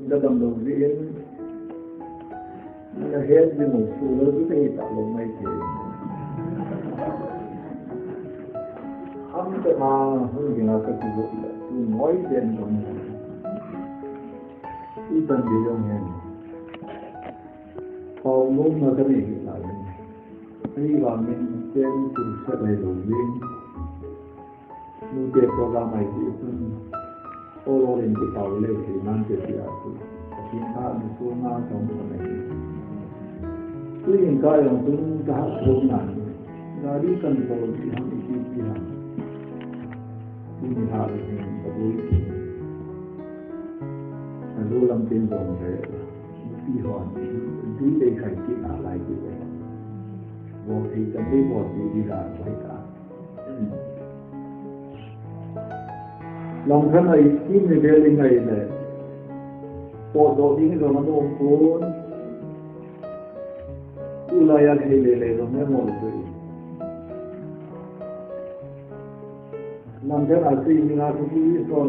Đã đầm đầu riêng là hết với một số lớn cái gì tạo lộ này thì không thể mà hơn gì là cái gì gọi là tôi nói đến trong cái tầm địa trong này hầu lúc mà cái này lại khi mà mình trên sự sẽ đầy đủ riêng như cái program này thì Olo rin ki tawle ki nan ke siya tu ki ha ni so na tong sa nei tu yin ka yang tu ka so na gari kan ko ki ham ki ha tu ni ha ni ko boi ki na lo lam tin dong de ki hon di de khai ki a lai ki de wo thi kan de bo di la lai ka lòng thân này kim thì về linh này này bộ đồ đi rồi nó ôm cuốn tu la ya hay lệ rồi mới một rồi lòng thân này thì mình ăn cái gì còn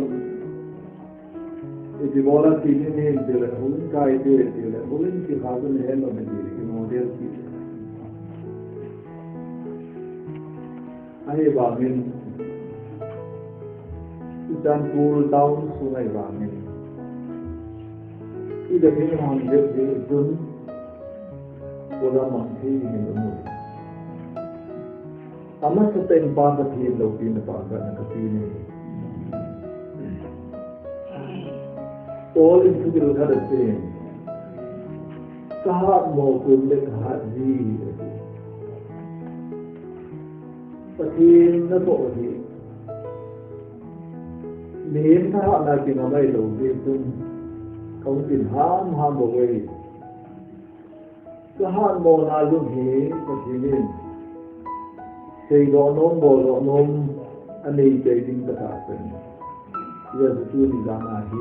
thì bộ là thì mình thì là huấn cái thì là huấn thì khá là hay là mình thì cái model thì ai bảo mình dan cool down sungai bangi. Ida ni hon de dun ola manthi ni mu. Ama seten ba ka thi lo tin ba ka na ka ti ni. All into the other thing. Kahat mo kun le kahat ji. Patin na to hi. Nếu ta họ là chỉ nó đầy đủ thì không tìm ham bộ về cái ham bộ là lúc gì có thể nên xây gõ nôm bộ gõ nôm anh ấy chạy đi tất cả phần giờ tôi đi ra mà thì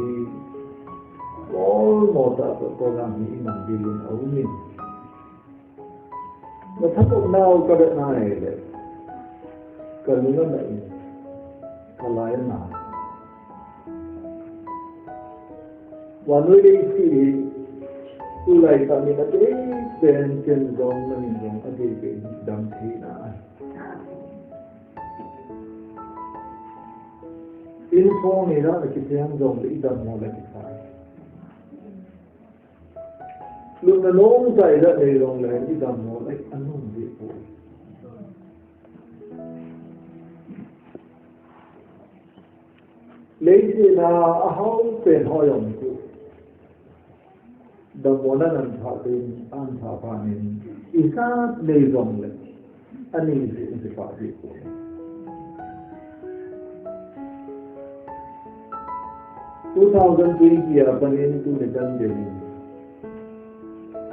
có một tập có làm gì nằm đi lên ấu nhìn mà thắc mắc nào có đợt này đấy cần nó lại có lái nào và nơi đây thì tôi lại cảm thấy là cái tên chân dòng là mình dòng ở đây cái đam thị na info này đó là cái tên dòng để đam mô là cái phải lúc nó nóng dậy ra đây dòng là cái đam mô là anh không biết thôi lấy gì là hao tiền hoa dòng của đồng bộ là nằm thọ tiền ăn thọ phà nên ý sát lê dòng lệ anh ấy sẽ phá việc của 2020 panin tu nitan deli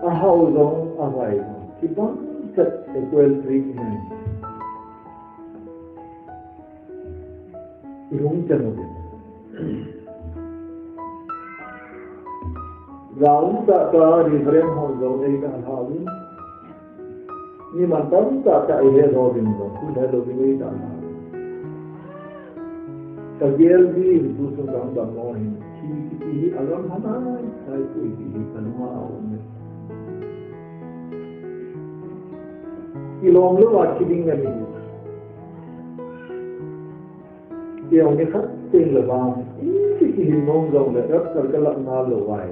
ahau zong ahai kibang set equal treatment irung chanobe Raun tak ka reference hong zong ei ka hau ni mantam tak ka ihe robin zong ku da robin ei ta na Kagel di itu sedang bangun ini alam mana saya tu ini kanwa awam ilong lu wakiding ni dia orang kat ting lebam ini kini nong zong le rak terkelak na lewai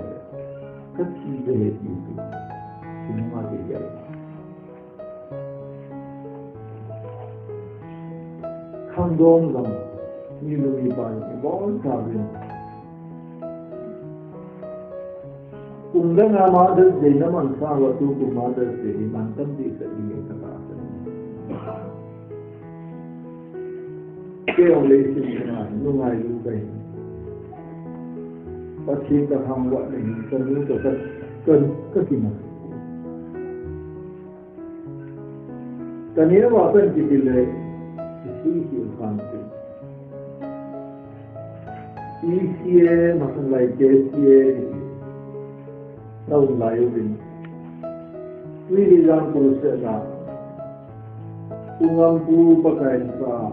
kecil deh itu semua dia kandong zong như người bạn bó cả mình cùng cái ngã má đất gì nó mang xa vào tu cùng má đất gì thì mang tâm gì sẽ đi các bạn cái ông lấy xin cái này lúc này lúc đây bác sĩ ta thăm gọi là cần lúc cho cần cái gì mà cái nếu mà cần chỉ là chỉ hiểu hoàn chỉnh Isie masuk lagi kesie, tahun lalu ini. Ini dalam proses lah. Ungampu pakai sah,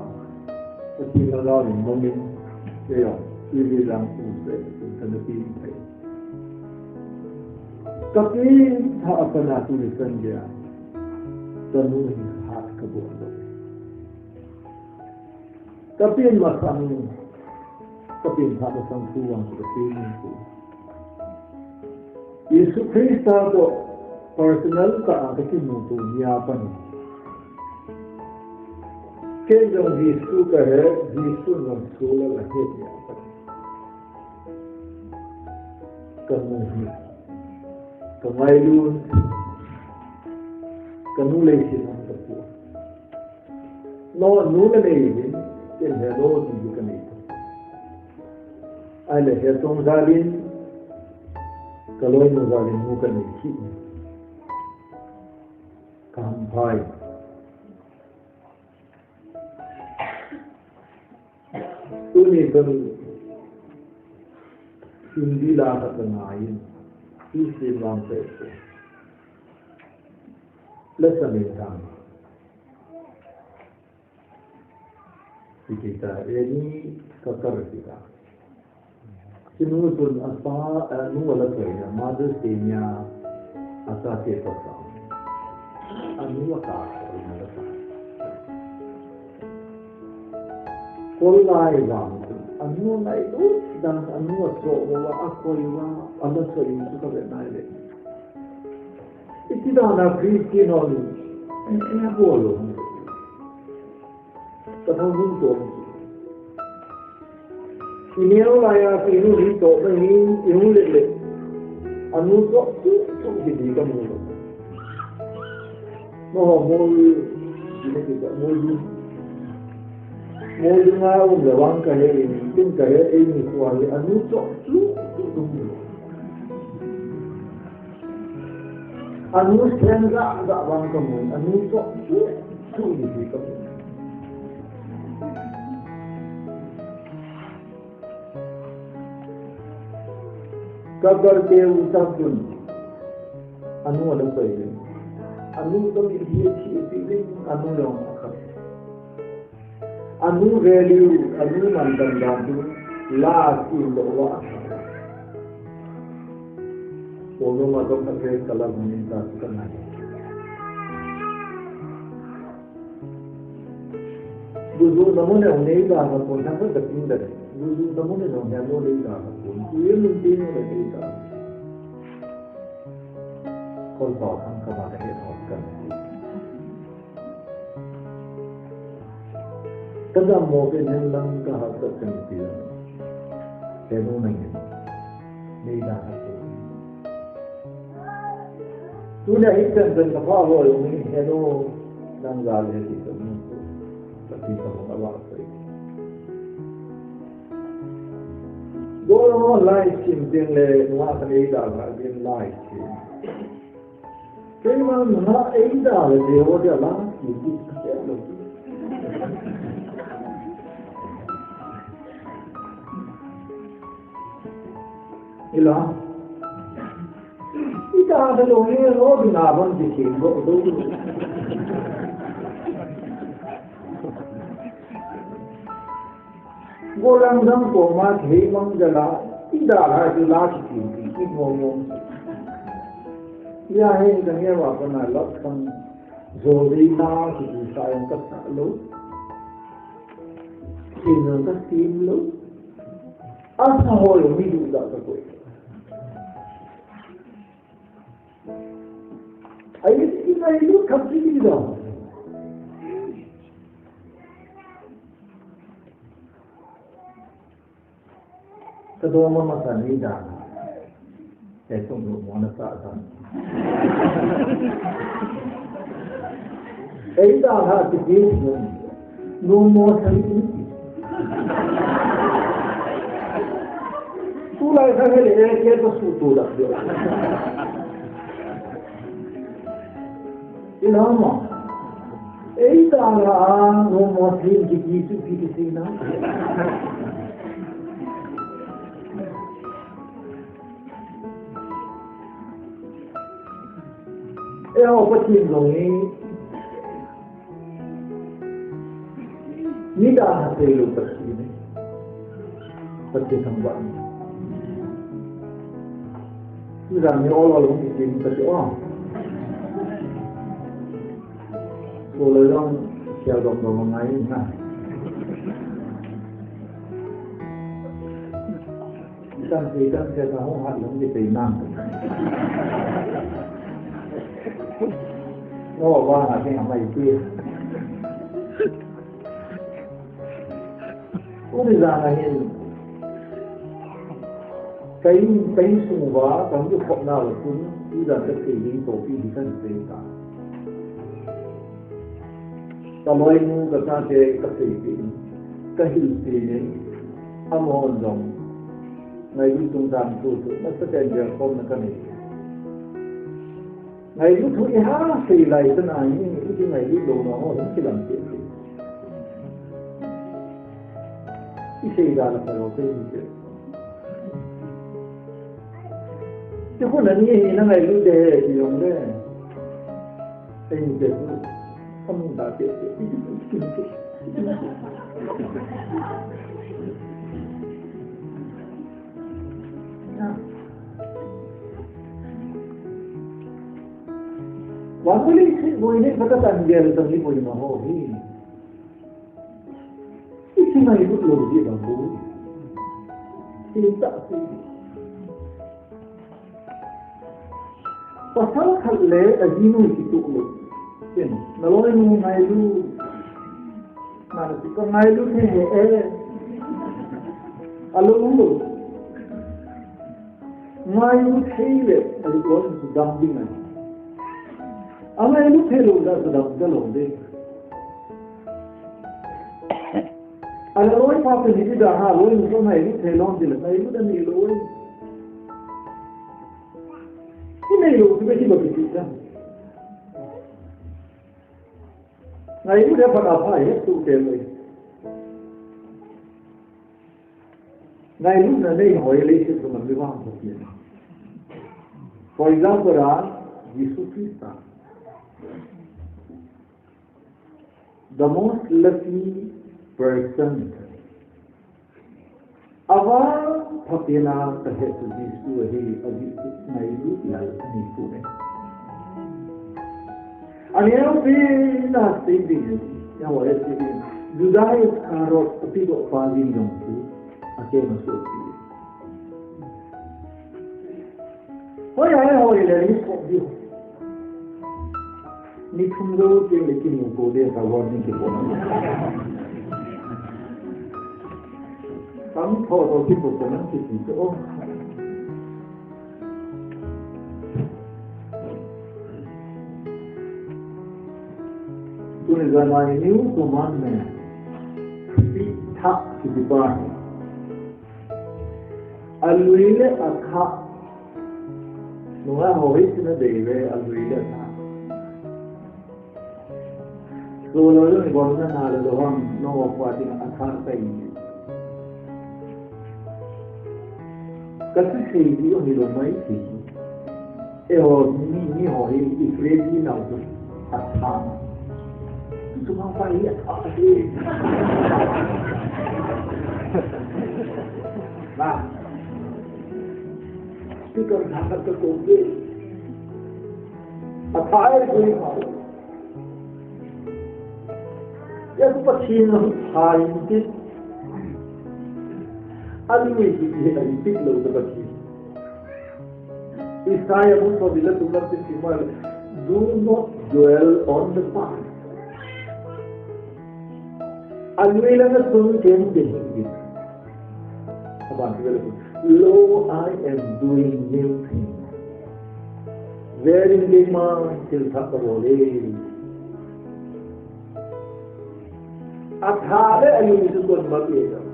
ketika lalu mungkin, saya ini dalam proses tetapi Tapi tak pernah tulisan dia penuh hak kebuatan. Tapi masam tapi tak pasang tuang seperti itu. Yesus Kristus itu personal tak ada kimutu nyapan. Kejong Yesus kaya Yesus Rev Sholal lahir nyapan. Kemudian kemailun kanulay silang kapwa. No, nuna na ibin, yung hello, hindi ka nito. Ay lahat ang zalin, kaloy mo zalin mo ka na iki. Kampay. Tunay kang hindi lahat ng ayin. Isip lang peso. Lesson tama. Kita ini kakar kita. Sinusun apa wala kaya Mother's Day niya asa ke pasang. Ka inalasa. Kolay bang na ito dan so wa ako iwa so ito ka na ile. Iti na Christian on bolo. Katawin ko. Iniyaw laya inu rito yung lele. So hindi ka mo. Mol nga ang gawang kaya initin kaya ini kuwali so senza bang kamu so hindi ka mo. Kabar ke usap pun wala pa yun. Daw hindi lang akap. Value, mandandang lahat yung lawa. Polo matong kasi kalagunin tayo ka na. Gusto naman na unay kahapon, saan ka dating dali? Gusto naman na unay kahapon, yun yung din na kita. Kung bakang kabatahin ako ka na. Kada mo lang kahapon sa nila. Pero ngayon, may kahapon. Tuna ikan dan kapawal ng hello ng galing dito mo. Pati sa mga wakay. Doon mo live stream din le mga kanida din live stream. Kaya mga ida le dewa dia lang hindi kasi ano. Ilang ita ada lohi lo binaban dikin go do. Golang dang ko mas himang jala tidak ada lagi ini ngomong. Ya ini dengan apa nak lakukan zolina kita sayang tak lo, ini tak tim lo, asal hol hidup tak terkoi. Ayat ini itu kapsi kita. Kedua masa ni dah, saya tunggu mana sahaja. Ida hati dia, nomor satu. Tulai saya ni kita sudah dia. Ilham, Ida nomor satu kita sini. Ako patinong ni dah hasil bersini, pasti sambal. ที่เราเนี่ยเราลงจริงๆก็จะตัวเลยต้องเกี่ยวกับตรงไหนนะตั้งใจตั้งใจทำห้องหัดลงที่ไปนั่งนอกว่าหาที่ทำอะไรเพื่อก็ได้ยังไงcái số hóa trong cái phòng nào là cũng bây giờ cái kỳ liên tổ phi thì cần phải cả tao nói nu cái ta chơi cái gì cái hiểu gì này âm hồn dòng ngày lúc chúng ta tu nó sẽ thành ra không là cái này ngày lúc thôi há thì lại cái này những cái ngày lúc đầu nó không chỉ làm chuyện gì cái gì ra là phải có cái gì chứ không là như nó ngày lúc đề thì dùng đấy tình đẹp không đã biết và cái lý vui này nó tan dần dần đi vui mà hồ hi cái này lúc lâu gì bằng vui thì tạo gì pasal khalle ajinu itu lo ken naloi nu ngailu mana ko ngailu the alo lo ngailu thile ai ko dam ding ai amailu thelo da dam dalo de aloi pa pe ni da ha lo ni ko ngailu thelon de ngailu da ni lo này lúc chúng ta chỉ một cái gì đó ngày lúc đó phải phải hết tu tiền rồi ngày lúc này đây hỏi lấy sự của mình mới vào một chuyện for example là Jesus Christ the most lucky person ava Papena the head to these two ngày lúc là ni phụ này anh em biết là gì đi nhà tôi là gì Judah is carrot tapi kok paling dong tu akhir masuk dia hồi là đi học đi ni không đâu chuyện để kiếm một cô để vào ni cái cô tắm thọ đầu tiên của nó thì chỗ tôi là nói nếu của mình này bị thắc thì bị bán aluile akha nó hỏi thì nó để về aluile akha rồi nó còn nó là đồ nó qua thì akha tay kasi செய்தி ஒரு Meitei ni hỏi ifredi nào đó atham tu mau pai atham đi và cái con thằng nó cũng đi athai đi hỏi ya tu pasti nó thai đi alwi di hadis lo terbagi Isaya pun bila tulang testimal do not dwell on the past alwi lang sun ken din apa bila lo I am doing new things very lima til thak bole athare alwi su kon mabye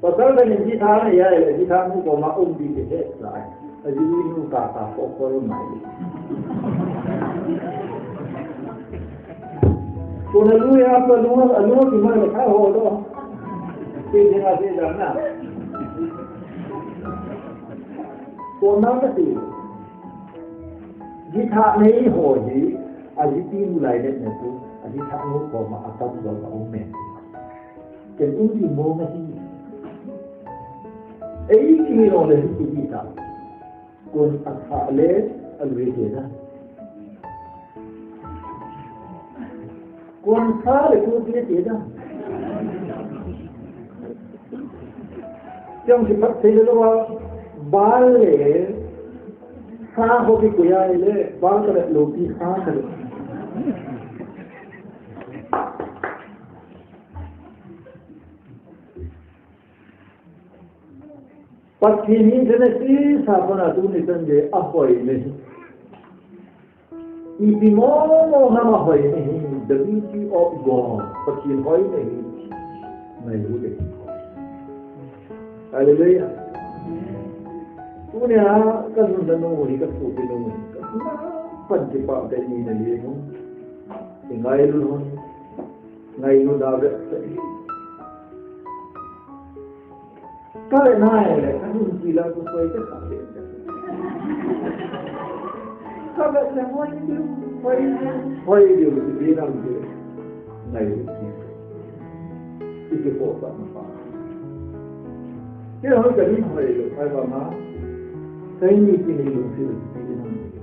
pasal dengan jika ya jika mu ko ma di ke sai aji nu ka ta ko mai ko na lu ya pa lu ki ma ka ho do ke jina se na ko na ka ti jika nei ho ji aji ti mu lai de ne tu aji tha mu ko ma atam do ka me ke tu ji mo ma hi kini oleh kita kun asale alwejena kun sare kun dia yang cepat saya luar balik sah hobi kuya ini balik lopi sah kerja pagi ini jenis siapa tu ni sendiri apa ini ibu mau nama apa ini the beauty of God pagi ini नहीं होते Haleluya punya kan nanu ni kan suci nanu panjapa kini ni ni ngai lu dah bersih kalau naik kan gila tu saya tak sampai kalau semua itu dia bilang dia naik itu apa apa dia harus jadi apa mana saya ni lu sih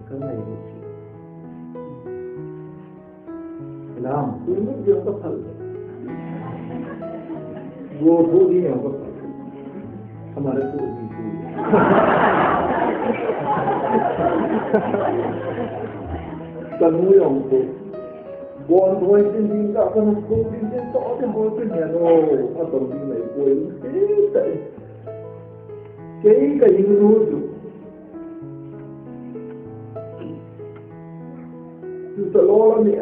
kan naik Islam itu dia betul वो ही नहीं होगा हमारे को भी kamu yang tu buat buat ini tak akan aku ini tak ada buat ini atau ini buat ini kayak ini tu selalu ni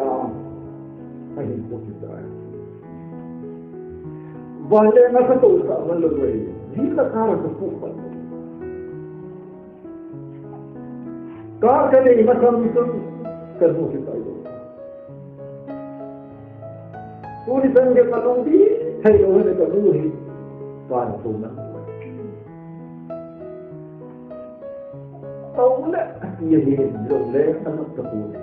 ini buat kita Wala nga sa to sa malaway, di ka kara sa pupan. Kaya ni masamsun kanusi tayo. Tulisan ka kalong di, tayo na kanuhi, para tunan. Tawla, yahin, yole, anak sa punan.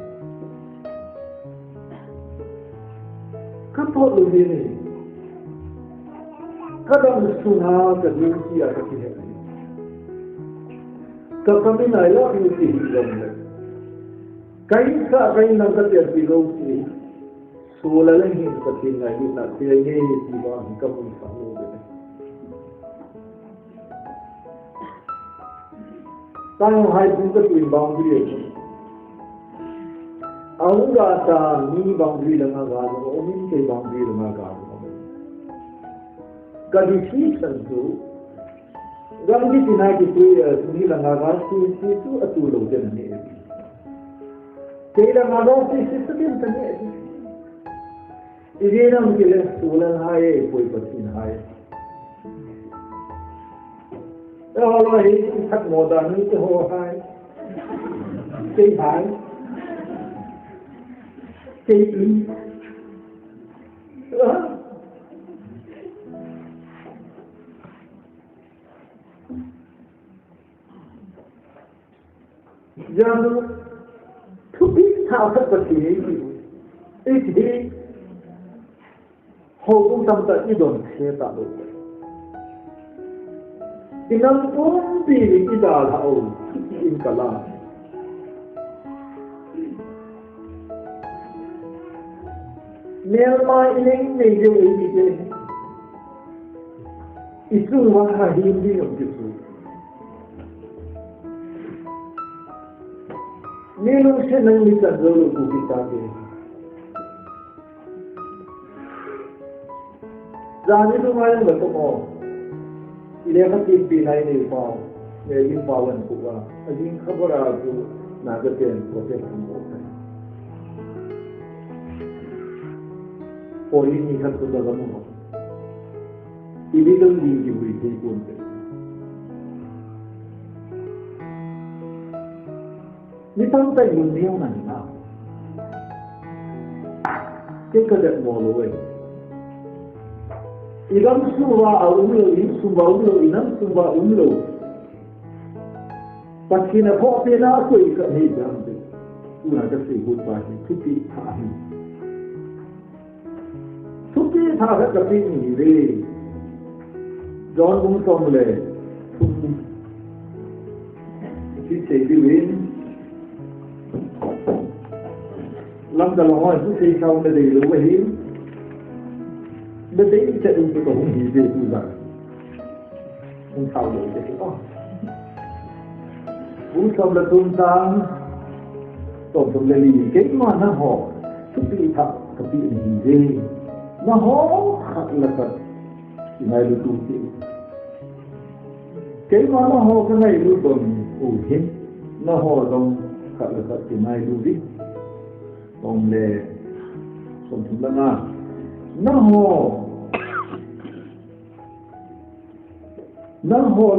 Kapolo din kadang sunnah keduduki atau tidak. Kami naya itu hilang. Kaisa nak kerja di luar solar ini seperti lagi nak tiada tiba kamu sahur. Kalau hai pun tu boundary. Aku rasa ni boundary dengan garu, orang ni boundary dengan garu. Kali tentu, gambar tina kita suni langaran itu atulo jenis ni. Kailan langaran itu kan tanya. Ini nama kita solan hai, koi pasin hai. Kalau ini tak modern itu hai, kei hai, kei ini. Jangan tupi tahu seperti ini. Ini hukum sampai idon saya tahu. Inang pun diri kita tahu inkalah. Myanmar ini major ini itu wahai Hindi yang itu. Nilu se nang bisa dulu kita ke. Jadi tu macam betul. Ini kan tipi ni pau, ini pauan kuah. Jadi khabar aku nak kerja proses semua. Poli ni kan sudah lama. Ini kan di pun. Ni tahu tak dunia mana? Kita dah mula. Ilam semua umlo, inam semua umlo. Pasti nak buat pena aku ikat ni jambi. Una kasi good pasti, tupi tahi. Tupi tahi tapi ni re. John bung somle, ที่เสียชีวิตลำตลอดผู้เสียชาวนาดีรู้ว่าหินไม่ได้จะดูตัวของหินดีดูจังของชาวเลยจะคิดว่าผู้ชมละตุนตังต้นสมเลลีเก่งมาหน้าหอสุปีทับกับปีหินดีหน้าหอขัดละกันที่ไหนรู้ตัวที่เก่งมาหน้าหอก็ไม่รู้ตนผู้เห็นหน้าหอต้องขัดละกันที่ไหนรู้ดิตรงเลยสมทุนละนะน้าหอ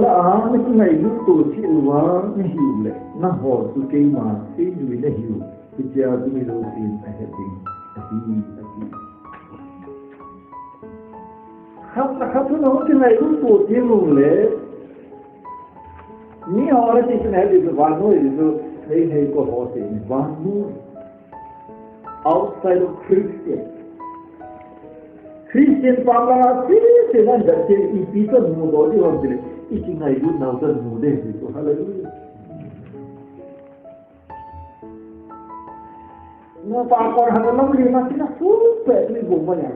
ละไม่ใช่ไงรู้ตัวที่ว่าไม่หิวเลยน้าหอสุกี้มาที่อยู่ในหิวที่จะดูไม่รู้สิ่งอะไรจริงครับทุกน้องที่ไงรู้ตัวที่รู้เลยนี่หอละที่ไหนดีสุดวันนู้นดีสุดให้ก็หอสิ่งวันนู้นoutside of Christian family se non da che I people non vogliono dire I che hai un altro non deve so hallelujah no pa ko hana long li ma sina super ni bomba ya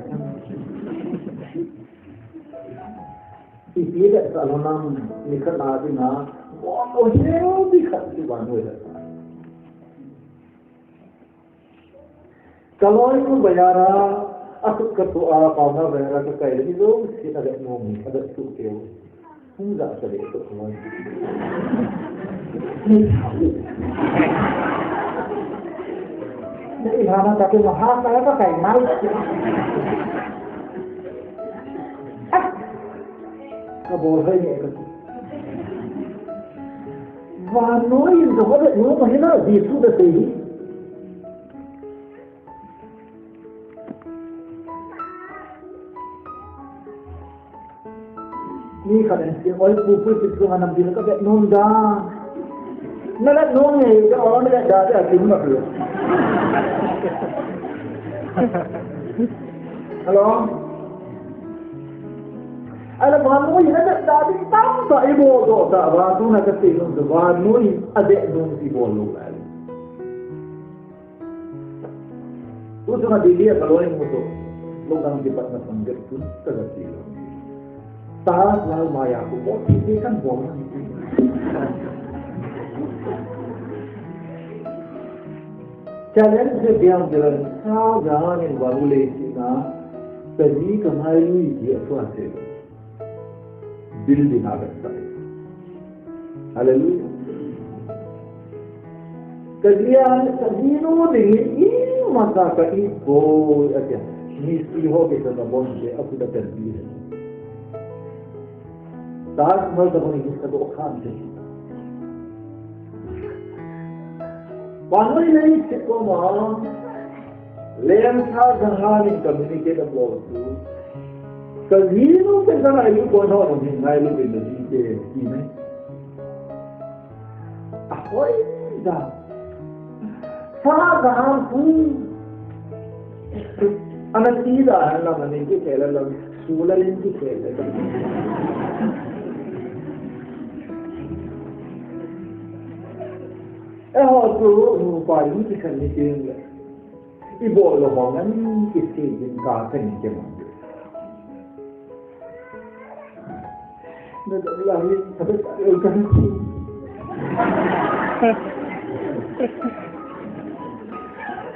I dia salonam nikana dina o hero di khati banu hai kalau itu bayara aku ketua kauna bayara ke kaya itu sih ada ngomong ada sukil enggak ada itu semua ini hana tapi mahal apa kayak mal keboleh ya kan vanoi itu ada ngomong hina di sudah sihนี่ขนาดเสียงอ้อยปูพูดติดตัวน้ำดินแล้วก็แบบนนดานั่นแหละนนไงก็อ๋อไม่ได้ด่าแต่ถึงมาเลยฮัลโหลอะไรบ้านนู้นนั่นแหละด่าที่ตั้งใจโบโดด่าบ้านนู้นน่ะก็ตีนนบ้านนู้นอเด็กนู้นที่โบลูกแล้วรู้สึกว่าดีๆก็ร้อยมุดลูกดังที่ปัตตานีเด็กทุนก็จะตีลงTaas lalu maya aku, ini kan bohong. Challenge yang jalan, jangan yang baru lesina, tadi kemarin dia suatu building ada sekali. Haleluya. Kajian ini masa kaibo aja. Misi hobi sama bonde, aku dah terbiasa. ताज मर्द होने की सबको खान दे पानी नहीं सिको मां लेन था जहानी कम्युनिकेट अबाउट कजीनो से जरा यू कोना नहीं नाइलो के नदी के सीने ahoy दा सादा हम अनतीदा है ना मने के केला लग सूलर इनकी केले tu pai ni kan ni tin le I bo lo ho nan ki si din ka kan ke ma na la ni sabe o kan ki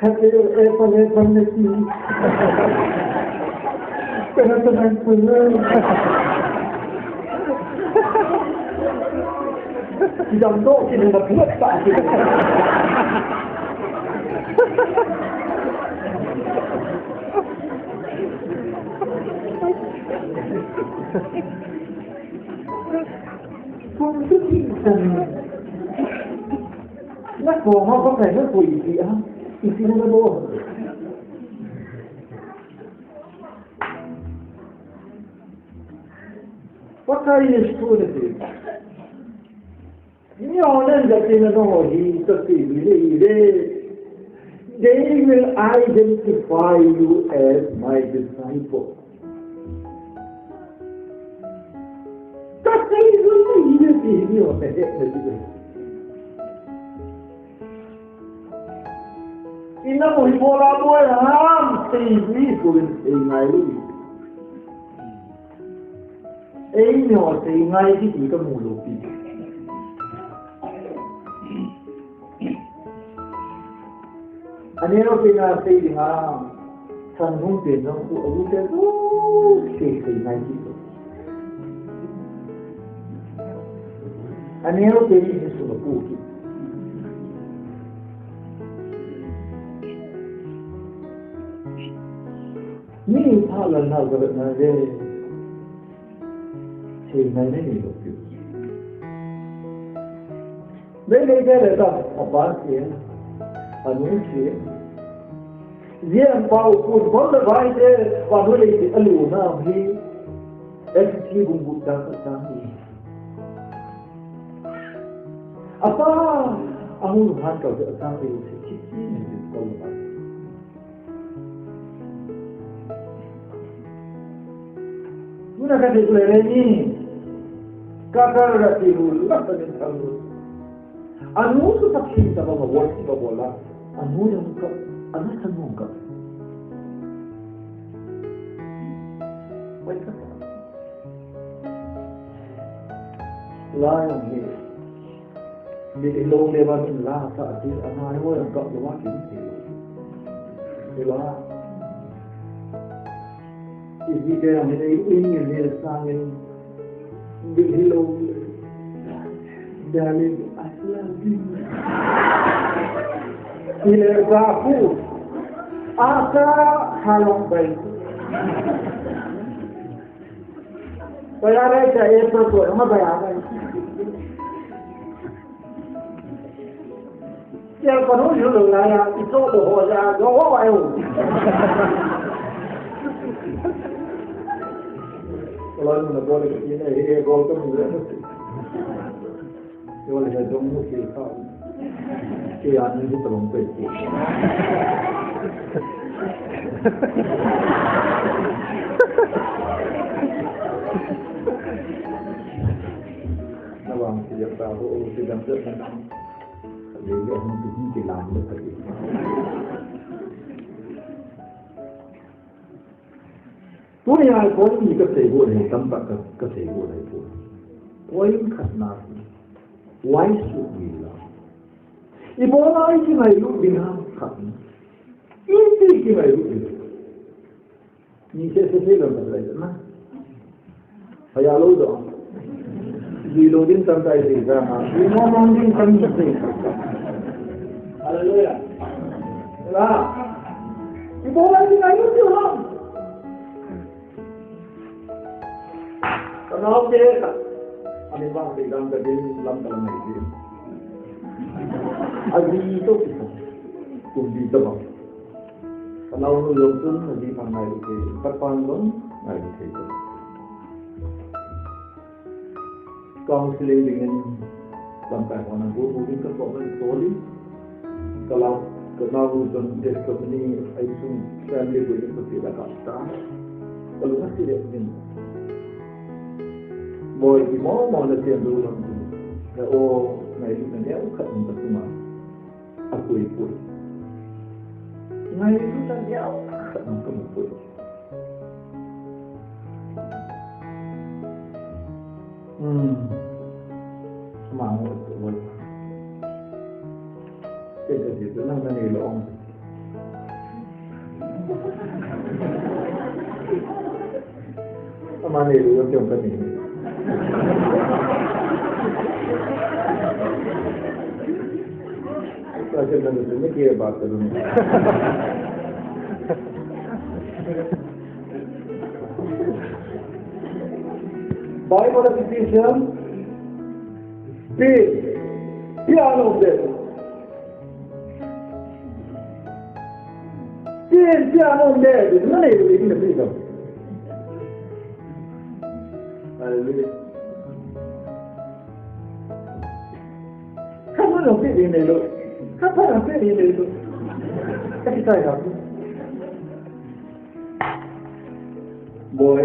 hati e pane ki pero tan dòng độ thì đừng gặp nước bạn thì không biết gì rằng nó còn nó có thể nó quỷ gì á thì xin nó bố what are you doing Nyonan jatina no he they will identify you as my disciple. Tak cái gì vậy thì nhiều phải hết rồi chứ ina mo hibola boy ham TV pun ngai lu nhỏ thì ngay cái gì cái mù lụt gì anh ấy nói là xây dựng thành công tiền nó cũng ở cái đó thì ngay gì đó anh ấy nói cái gì số là cũ mình thà là nào cái này thì ngay này được chứ mấy cái này là ở bán tiền anh muốn chuyện riêng bao cuốn vốn là vay thế và nó lấy cái lúa nào thì em chỉ cũng bút ra cái gì apa anh muốn hàng cầu được sang thì sẽ chỉ này được câu là Muna kasi kulere ni kakara tiru la tanin talu anu tu taksin ta ba word ba bola anu yang ka anu sanu ka wai ka la yang ni di lo le ba min la sa ti ana wo yang ka lo wa ki ti la If we can in the song in the hello, darling, I love you. Ile baku, aka halong baik. Bayar aja itu tu, emang bayar aja. Yang penuh juga lah, itu tu hoja, jauh ayo. Kalau mana boleh ini gol tu mula mesti. Kalau ada jomu kita, kita ni kita lompat. Nawang siapa tahu sedang sedang. Jadi orang tu mesti lambat lagi. Tôi ai có gì cái thể vụ này tâm bạc cái thể vụ này phụ quay khát nát quay sụp gì là ibu nói cái này lúc đi ham khát ít cái này lúc đi như thế làm cái gì mà phải alo đó gì đồ đến tâm tay gì ra mà đi mong đến tâm gì Hallelujah là ibu nói cái này lúc đi ham Kenapa dia? Ani bang pegang ke dia dalam dalam ini. Adi itu kita, kundi itu bang. Kalau orang lomsun adi pangai itu, perpan pun ngai itu. Counseling dengan sampai orang tu mungkin kerana story. Kalau lomsun dia company, itu family boleh bersih kata. Kalau masih dia ni. Boy di mau nak tiada dulu nanti. Oh, ngai itu dia bukan untuk cuma aku ikut. Ngai itu dia bukan untuk ikut. Mau itu boy. Jadi itu nampak ni long. Mana itu yang jumpa ni? Saya dah lupa kira bahawa tu. Bible application, B, piano there. Piano there. Mana itu ini lebih Hallelujah. Kamu nak pergi ni lo? Kamu nak pergi ni lo? Tapi saya tak. Boy,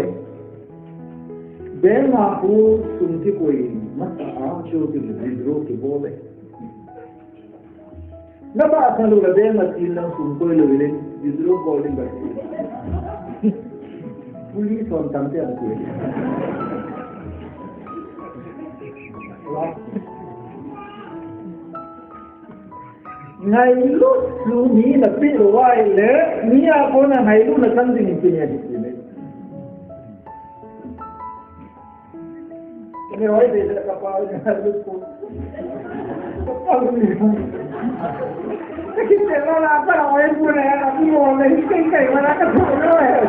Bem aku sumti koi masa ajo ke lidro ke bole. Napa akan lu bem atil lang sumkoi lu bilen lidro bowling berarti. Pulis on tante aku. Ngai lu sumi na pilo wai le ni ako na ngai lu na kanding pinya di sini. Ini wai de kapal ni harus pun. Kapal ni. Kita lah apa nak wai pun ya, aku mau ni kai mana ka tu lah.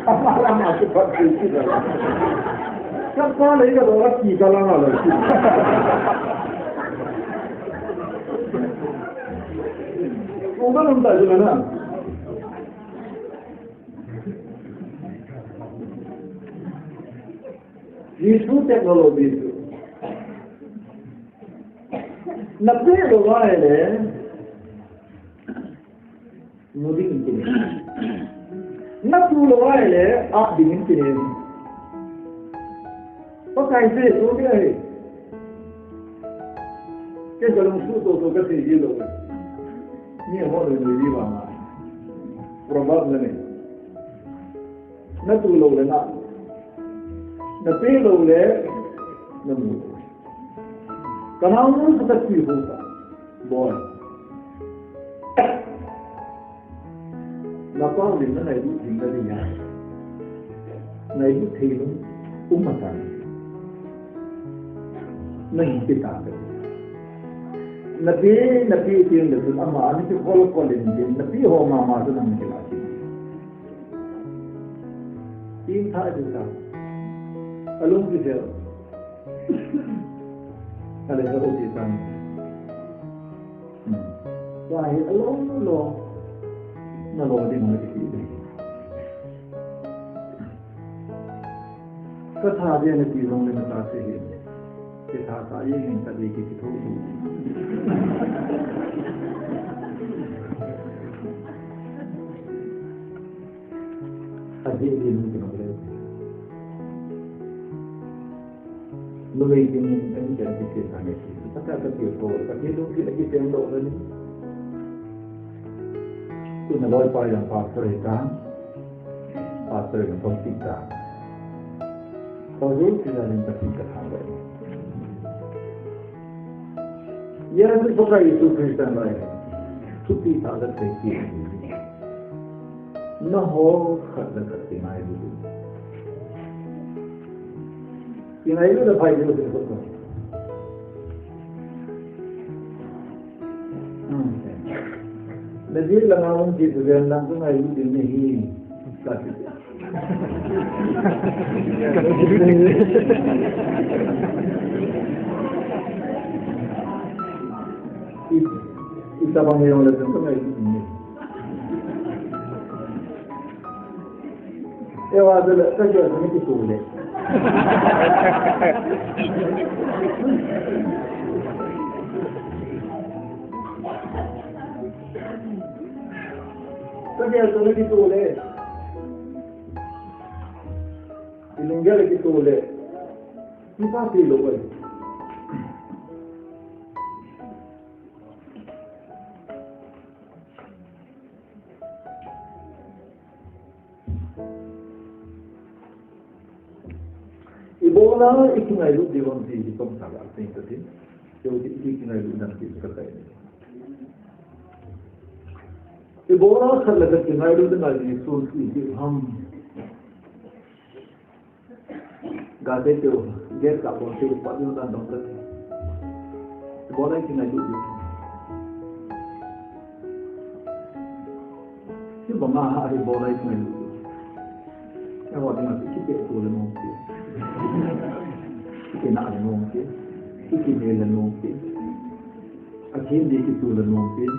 Apa lama cepat sih dah. Kapal ni kalau orang kita lah lah. Belum tak jalan. Isu teknologi itu. Nabi doa ini mudi ini. Nabi doa ini आप दिन ini. तो कैसे हो गया है? क्या जलम सूत हो तो कैसे ये लोग? Ni orang yang lebih ramai, program ni, nak tu loh le nak pe loh le, nak mula. Kenapa orang seperti itu? Boy, lapar ni mana itu tinggal di mana? Mana itu tinggal umatan, nahi kita. Nabi itu yang betul amma ini kalau ini Nabi ho mama itu nama jelas. Tim tha juga. Alung kita. Ada satu jitan. Wah, alung lo. Nalo di mana kita. Kata dia Nabi orang yang terasih. Kita saya yang tadi kita tahu. Tadi ini mungkin boleh. Lalu ini menjadi kisah ini. Tapi ada tiada. Tapi itu kita kita yang tahu ni. Itu naloi pada yang pasar yang penting dah. Kalau kita yang penting dah. Ya, itu bukan itu Kristen lain. Cuti sahaja terkini. Naho kerja kerja itu. Yang itu dah baik juga betul. Jadi langawan kita yang langsung itu ini kasih. Kita bangun yang lebih penting ini. Ewa adalah kerja ini kita boleh. Kerja ini kita boleh. Ilunggal kita boleh. Kita pilih boleh. Ibola ikingai lu dewan di kom saga ting tadi. Jadi ikingai lu dan kita kata ini. Ibola kalau kita ikingai lu dengan Yesus itu gade tu dia tak boleh cepat dia dan dokter. Ibola ikingai lu. Siapa maha ibola ikingai lu. Kalau dengan kita tu le mungkin. Kita nak le mungkin. Kita ni le mungkin. Akhir dia itu le mungkin.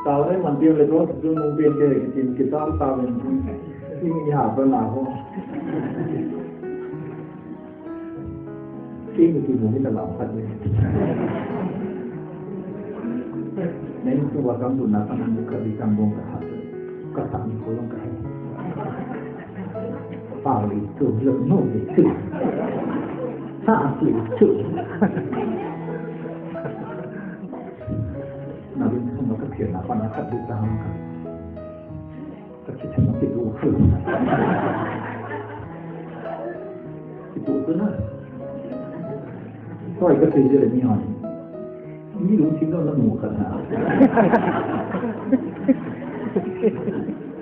Tahu ni mandi le tu tu mungkin dia kita tahu ini apa nak ho. Ini tu mungkin dalam hati. Nanti tu wakam tu nak anak muka di kampung berhati. kasam kolong kai pali tu no de tu sa tu nabi semua kepian apa nak ditang kecil nanti tu itu benar so itu kerja ni orang ini lu tinggal dalam muka na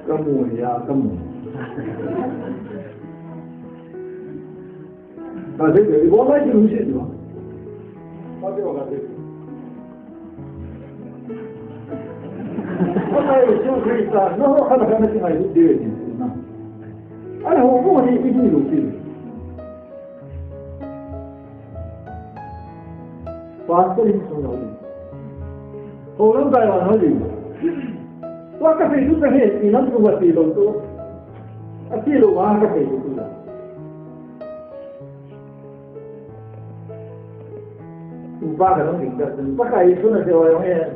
kamu ya kamu tapi jadi boleh juga sih tu tapi orang tu orang itu cerita no kadang-kadang sih nggak dia itu nah ada hubungan ini lu sih pasal ini soal orang kaya hari waka se itu kan inan tu mati lo tu asilo waka se itu lah ubah kalau kita pakai itu nanti orang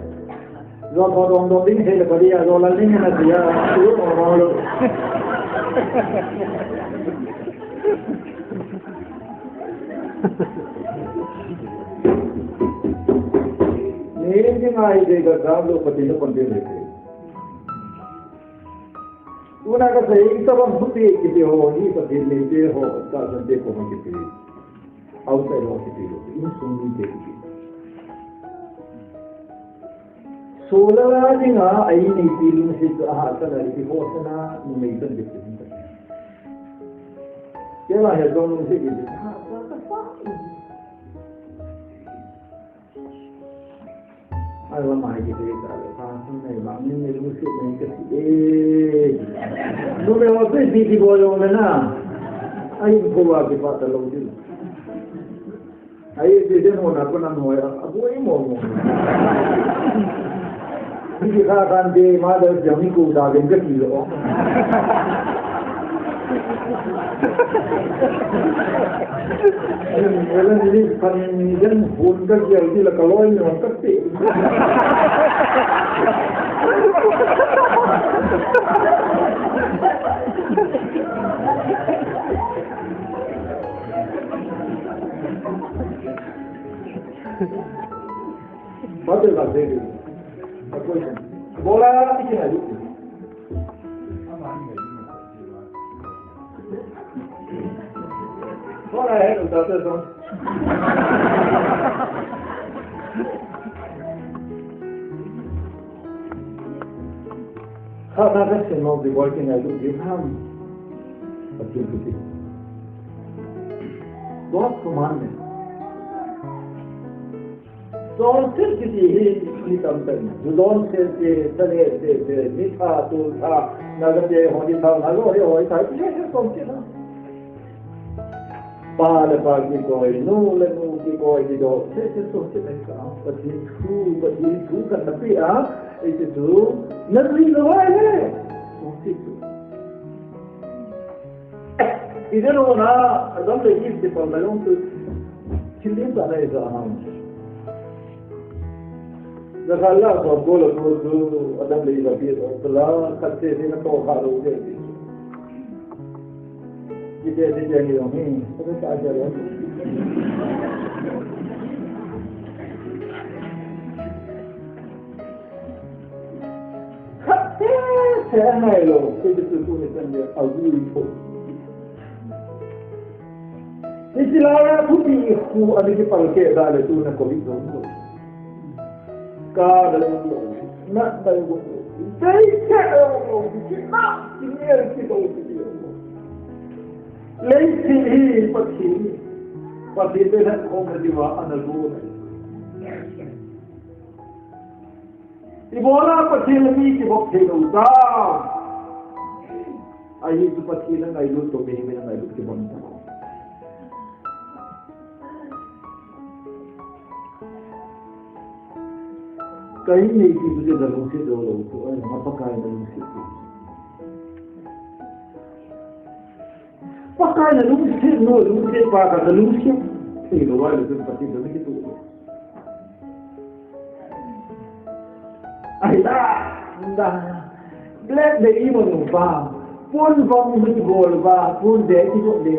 yang dong ding hele dia rolan ni na dia tu orang lo ni mai dega galo patilo pande leke una ka sei taba bhuti kiti ho ni patile leke ho ta sande ko ma kiti outside ho kiti lo in sunni de kiti solara dinga ai ni tilung sit ha ta la ki ho sana ni mai tan de kiti kela he don ni kiti ha ta fa ai wa mai kiti ta le pa sun nei ba ni ni lu sit nei kiti no me va pe di bo yo na ai ko wa ki pa ta lo ji ai de de no na ko na no ya abu ai mo mo ni ka kan de ma da jami ko da gen ke ki lo Kalau ni kan ni kan pun kan dia di la kalau ni orang kata. Betul tak jadi? Apa itu? Bola apa sih ada? Bola है उतारते तो खाना का सिनेमा भी वर्किंग है तो ये हम अच्छी चीज़ बहुत समान है जोन से किसी ही निकल करना जोन से चले से मीठा तो था नगर के होने था नगर हो था ये कौन सी ना Pada pagi koi, nu ki koi di do. Saya sosok ni kau, pasti tu kan tapi itu tu negeri luar ni. Sosok tu. Ini lona, adam lagi di pantalon tu, cili tak ada itu Zakalla kau bola tu adam lagi lebih telah kerja ni nak kau haru je. Kita jadi orang ni, kita tak ajar orang. Saya nak lo, kita tu ni saja agui itu. Istilah putih itu ada di palke dah le tu nak covid tu. Kada lo, nak dah lo. Jadi kita lo, kita ini yang kita lo. Lei pati dengan orang jiwa anak gua. Ibola pati lebih kibok hidup dah. Ayi tu pati dengan ayu tu behind dengan ayu kibok. Kaya ni kita dalam situ tu, apa kaya dalam situ? Pakai na lumusir, no, lumusir pakai na lumusir. Sige, wala ito pati doon ito. Ay, black the even ba phun vong mit gold ba phun de ti go de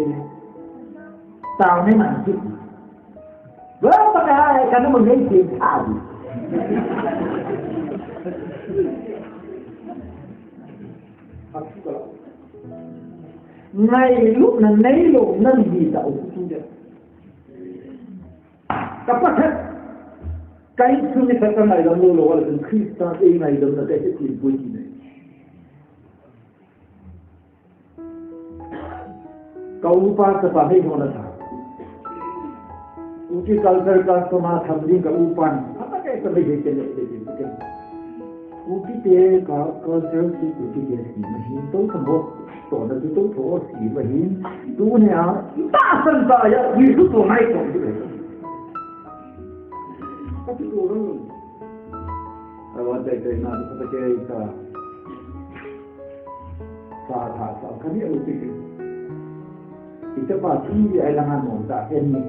tao ne man chi ba ba ka kana mo ngai chi tha di ngay lúc là nấy lộ nâng gì tạo su được các bác hết cái thứ này phải cái này là nô lộ là cái Christian ấy này là cái chuyện vui gì này câu ba cái phải hay hơn là uji culture ka sama thamli ka upan apa cái cái gì cái uji te ka culture su uji te si mahin to thamo to na to to si mahin tu ne a ta san ta ya wi su to nai to cái tapi orang awak dah nak pakai ka sa kami uji kita pasti ailangan mo ta ini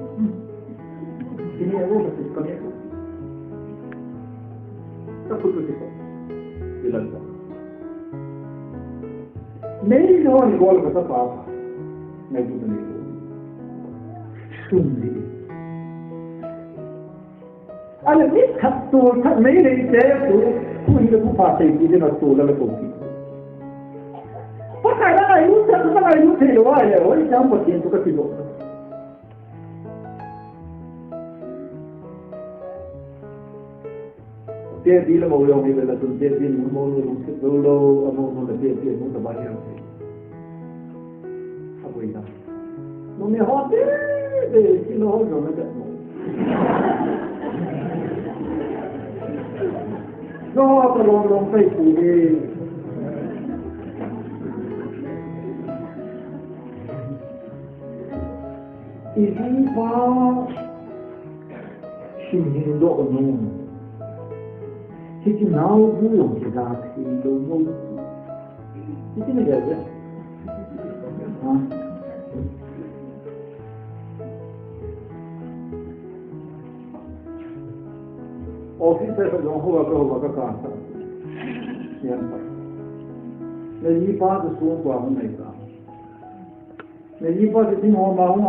ini aku masih kami tu tak betul kita bilang tak mei orang gol kata apa mei tu ni sumli ala ni satu tak mei ni saya tu ku hidup pasai di dalam tu dalam tu pakai lah itu satu pakai itu terlalu aja orang jangan pergi tu ke situ dia di dalam orang ni bela tu dia di mulu amo dia mulu banyak apa ini no me hote de kilo hojo me da no apa long pai pu de ini pa shin do no Jadi now belum kita belum itu ni dia. Office से जो होगा काम था यहाँ पर नहीं बात सुन को हम नहीं था नहीं बात इतनी हो माहूँ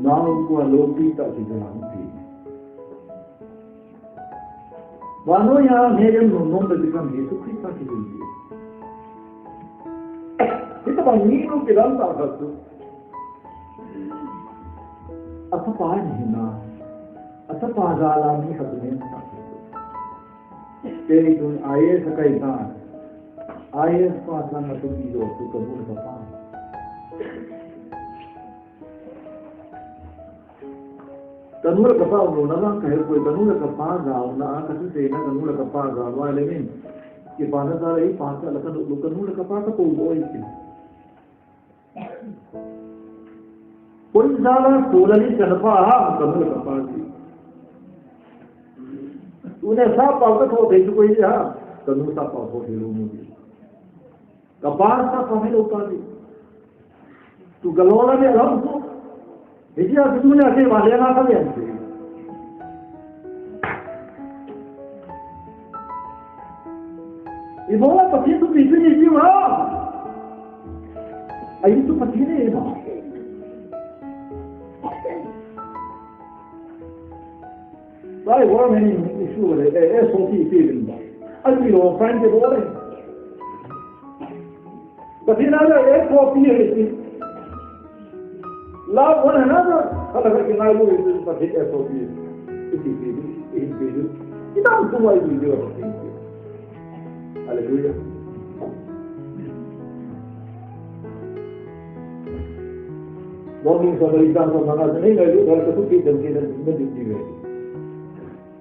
ना उनको लोभी तक इतना थी वालों यहाँ मेरे नोनों में दिखा मेरे कुछ था कि नहीं itu banyak orang bilang tak betul. Apa pahan hina, apa pahalan ni katanya tak betul. Jadi tu ayat sekai tak, ayat pahalan itu hidup tu kamu nak apa? Kamu nak apa? Orang kaya kau kamu nak apa? Orang kasi sena kamu nak apa? Wah lemin, kipana saya ini pasal kamu nak apa? Kau boleh sih. कोई ज़्यादा सोलह नहीं चल पाया कभी कर पाती उन्हें सब पावत हो गई तो कोई यहाँ कभी सब पावत हो गई लोगों की कपार सब हमें लोग पाती तू गलोला में अलग तो इसी आज तुमने ऐसे वाले ना कर लिया ये बोला पति तो पीछे नहीं जी वहाँ आई तो पति नहीं है Sai orang ini isu le, SOP film ba. Albi lo friend ke boleh. Tapi nada SOP ini. La one another. Kalau kita nak lu itu pasti SOP. Ini video. Kita semua video. Haleluya. Morning sabaritan sama mana ni lalu kalau kita kita menjadi.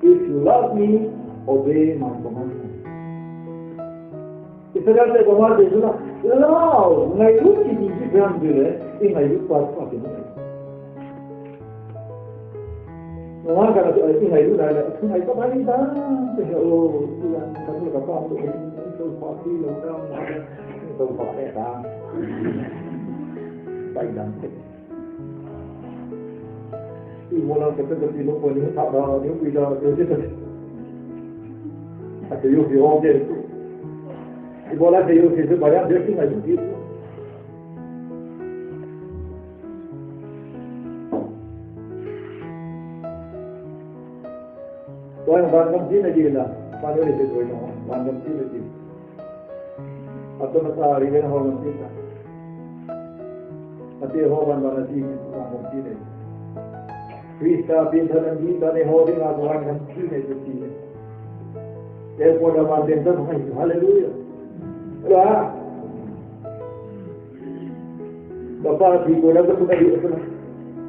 If you love me, obey my commandments. Israel ने कहा देखना, लाओ, नहीं रुक की दूसरी ध्यान दे रहे, ये नहीं रुक पास पाते नहीं। वहाँ का तो ऐसी नहीं रुक रहा है, तुम ऐसा बारी था, तो ओ, तुम कभी कभी आप तो पार्टी लोग तो पाते था, by dance Imola kita jadi lupa ni tak dah dia bila dia jadi ada yo yo dia tu bola saya itu banyak dia tinggal di situ. Tuan bandam sini lagi lah, mana ni tu ni, bandam sini lagi. Atau nak hari ni orang sini. Nanti orang mana sini bandam sini. Krista bintang ni dari orang yang bandam sini tu sini. Therefore, the one day doesn't make hallelujah. Right? The first people never put a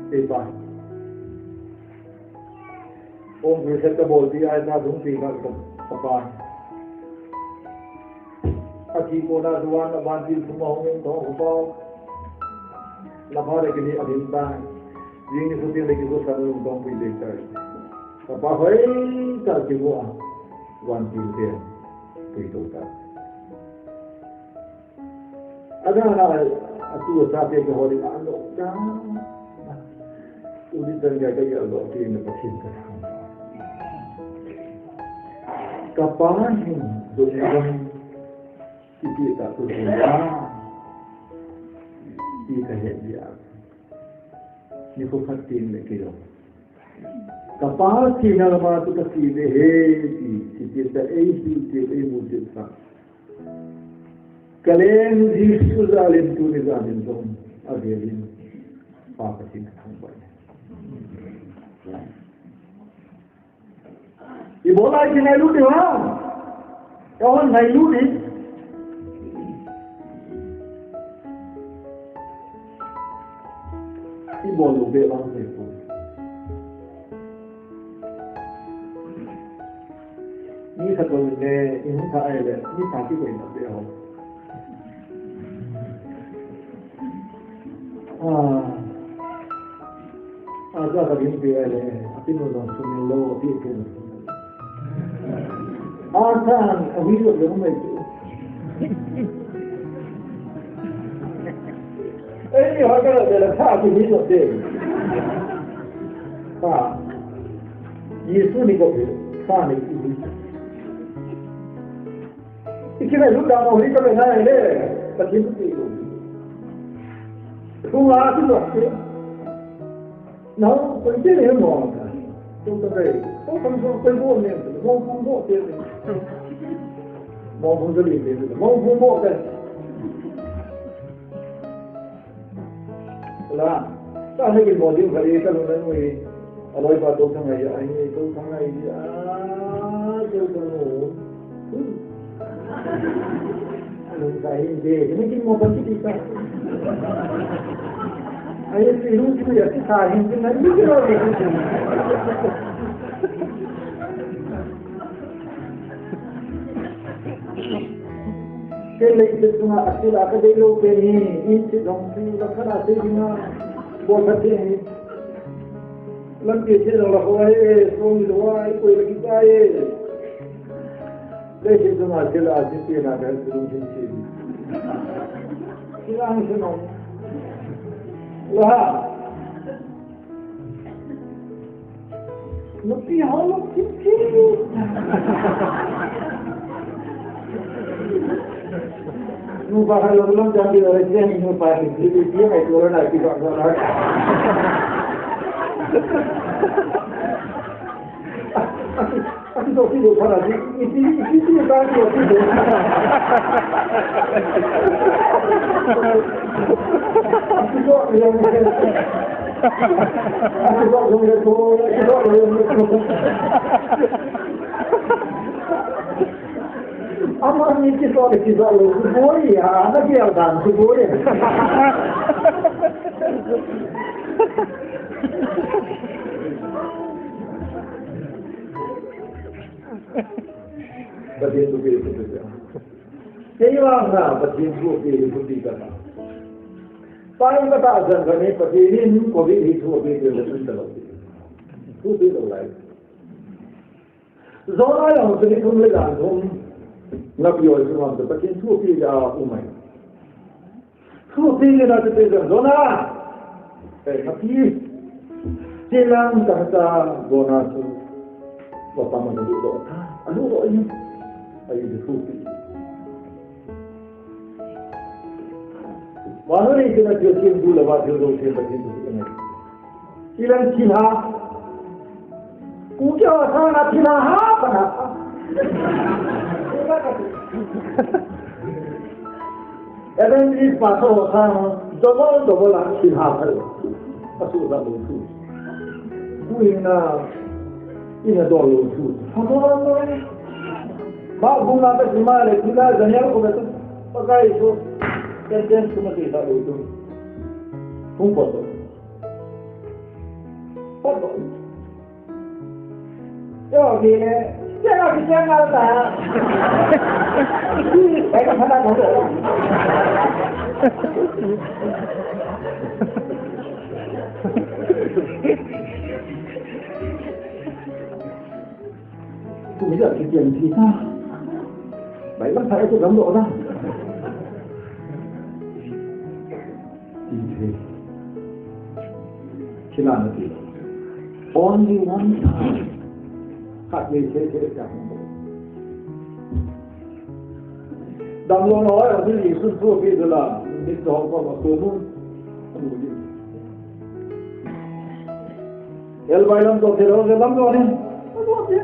paper. Om receptable, the eyes are don't see not apart. A people are the one of one deal from home in Hong La Pare can hear him back. Being is something like you don't be later. The Pahoi, touch you one deal there. We do that. Ada tu sahaja yang hari Allah dah. Udi dan jaga ya Allah ini pasien kerana. Kapan dengan kita tu semua kita dia. Ni fokus lagi lo. Kapan kita nama tu kasi deh kita kita mujud sah. Kalian Yesus zalim tu ni zalim tu agerin apa sih nampak. Ibu lagi naik luti orang, kawan naik luti. Ibu luti orang itu. Ni satu ni ini tak ada, ni pasti kau nak dia. Ada lagi dia le, api nol sumelo, api itu. Akan, video belum itu. Ini harga adalah satu video deh. Yesus ni kau sana itu. Ikilah lu dah mau hidup dengan ele, tapi itu. Semua itu lah. Now, penting ni mau kan? Contoh ni, kalau perempuan ni, mau buat dia ni, mau buat dia ni, mau buat dia. Lah, tak lagi modul kali kalau ni, aloi batu sang aja, ini tu sang aja, tu tu. Aloi saya ni, ini mau pergi kita. Ayah sihir itu ya sihir dengan ini lagi. Kalau itu semua asal apa dia lupa ni, ini dongsi lakukan asal ini, buat ni. Lagi cerita lakukan suami dua, ikut lagi saya. Lagi semua asal dia nak berjumpa sini. Siapa senang? Lah, lebih halus sikit. Numpah kalau belum jadi orang yang numpah itu dia itu orang lagi tak salah. Aku tak tahu apa lagi. Ini tak tahu. Aku tak yang aku tak apa ni kita lu boleh ya, anak dia dan boleh. Bagian tu dia itu. Kehilangan bagian tu dia kata. Paling kata azan kami bagian COVID itu bagian dia terus. Tu dia lagi. Zona yang sini pun legal. Nabi Muhammad itu bagian tu dia umai. Tu dia nak terus zona. Nabi silang kata zona tu. Bapa menurut doa. Aduh ini. Ayo disuruh. Mana ni kena tercium gula batu tu siapa itu kena. Silang Cina, kucing sana Cina apa nak? Kadang ni pasal sana double lah Cina tu, pasal dah lucu. Ina dua lucu. Apa ni? Mak bunga tu cuma le, Cina jangan aku betul. Pakai itu. Kemudian cuma kita itu, foto. Yo, gini, jangan lah. Mereka mana tahu? Tu bisa kita kita. Baiklah saya tu gambar dah. Only one time. Hạt gì thế chẳng. Đằng lo nói ở cái gì xuất xuất bây giờ là biết rõ có một số luôn. El bailan to thế đó cái lắm rồi đi. Nó tốt chứ.